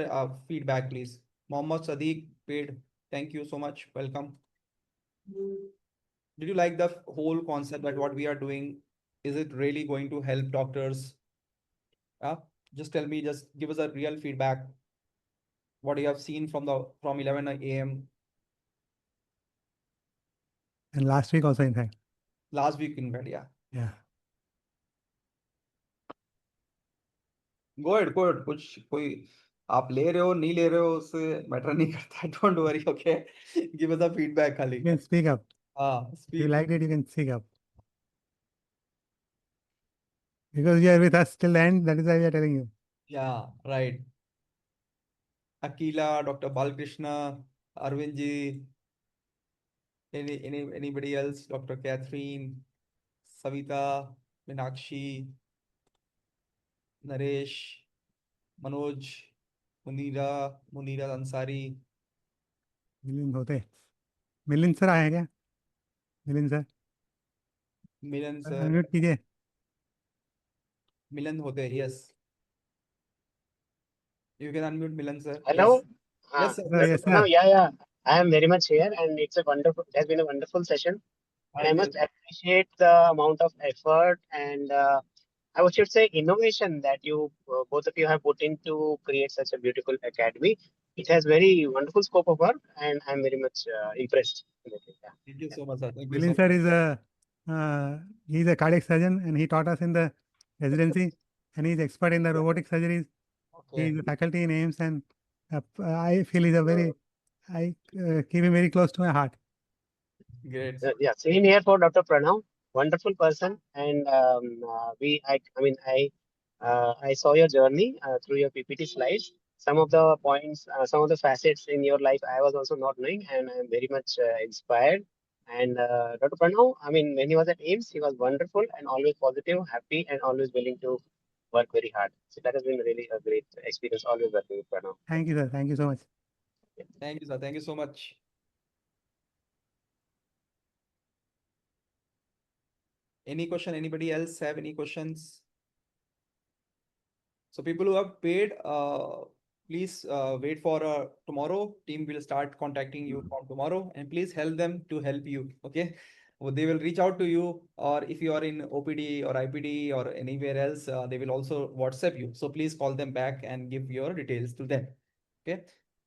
feedback, please. Mohammad Sadiq paid. Thank you so much. Welcome. Did you like the whole concept that what we are doing? Is it really going to help doctors? Just tell me, just give us a real feedback. What you have seen from 11 a.m. and last week also, in fact. last week in bed, yeah. Yeah. Go ahead. कुछ कोई आप ले रहे हो नहीं ले रहे हो उससे मैटर नहीं करता. Don't worry, okay. Give us a feedback खाली. You can speak up. If you Speak. liked it, you can speak up. Because you are with us till the end, that is why we are telling you. Yeah, right. Akila, Dr. Balkrishna, Arvind ji, anybody else? Dr. Catherine, Savita, Meenakshi, Naresh, Manoj, Munira Ansari. Milind होते. Milind sir आए क्या? Milind sir Milan sir, unmute कीजिए. Milan होते, yes. You can unmute Milan sir. Hello? Yes. Yes, sir. Yes, No, sir. yeah. I am very much here, and it has been a wonderful session. And I Thank must you. appreciate the amount of effort and I should say innovation that you both of you have put in to create such a beautiful academy. It has very wonderful scope of work, and I'm very much impressed with it. Yeah. Thank you so much, sir. Thank you so Milind much. sir is he's a cardiac surgeon and he taught us in the residency and he's expert in the robotic surgeries. Okay. He's a faculty in AIMS and I feel he's I keep him very close to my heart. Great. Yeah, same here for Dr. Pranav, wonderful person, and I saw your journey through your PPT slides. Some of the points, some of the facets in your life, I was also not knowing, and I'm very much inspired. And Dr. Pranav, I mean, when he was at AIMS, he was wonderful and always positive, happy, and always willing to work very hard. So that has been really a great experience, always working with Pranav. Thank you, sir. Thank you so much. Thank you, sir. Thank you so much. Any question? Anybody else have any questions? So people who have paid, please wait for tomorrow. Team will start contacting you from tomorrow, and please help them to help you. Okay, well, they will reach out to you, or if you are in OPD or IPD or anywhere else, they will also WhatsApp you. So please call them back and give your details to them. Okay,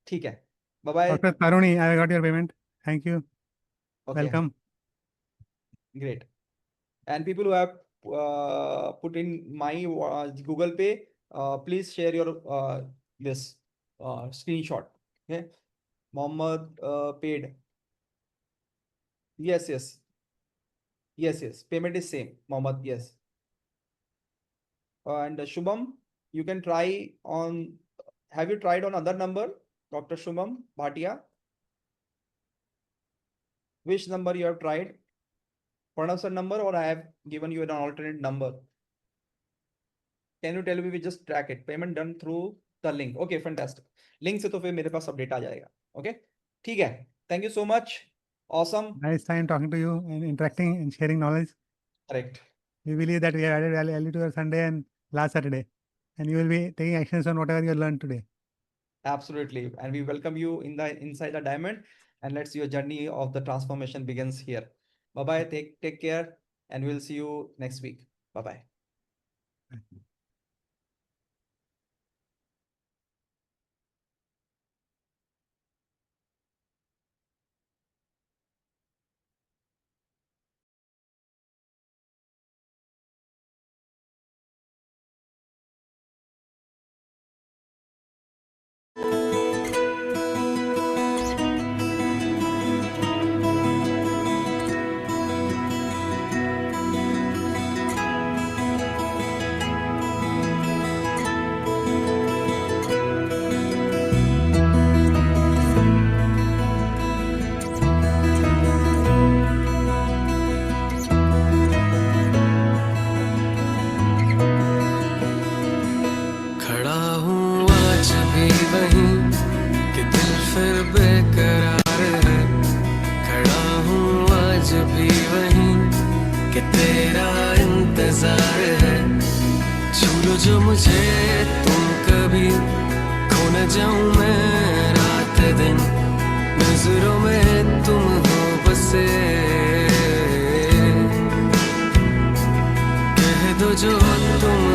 ठीक है. Bye bye. Dr. Taruni, I got your payment. Thank you. Okay. Welcome. Great. And people who have put in my Google Pay, please share your this screenshot. Okay, Mohammed paid. Yes. Payment is same. Mohammed, yes. And Shubham, you can try on. Have you tried on other number, Dr. Shubham Bhatia? Which number you have tried? Pranav sir number, or I have given you an alternate number? Can you tell me? We just track it. Payment done through the link. Okay, fantastic. Link से तो फिर मेरे पास update आ जाएगा. Okay, ठीक है. Thank you so much. Awesome. Nice time talking to you and interacting and sharing knowledge. Correct. We believe that we have added value to your Sunday and last Saturday, and you will be taking actions on whatever you learned today. Absolutely, and we welcome you inside the diamond, and let's your journey of the transformation begins here. Bye bye. Take care, and we'll see you next week. Bye bye. खड़ा हूँ आज भी वहीं कि दिल फिर बेकरार है. खड़ा हूँ आज भी वहीं कि तेरा इंतजार है. छू लो जो मुझे तुम कभी, खो न जाऊं मैं रात दिन. नजरों में तुम हो बसे, कह दो जो तुम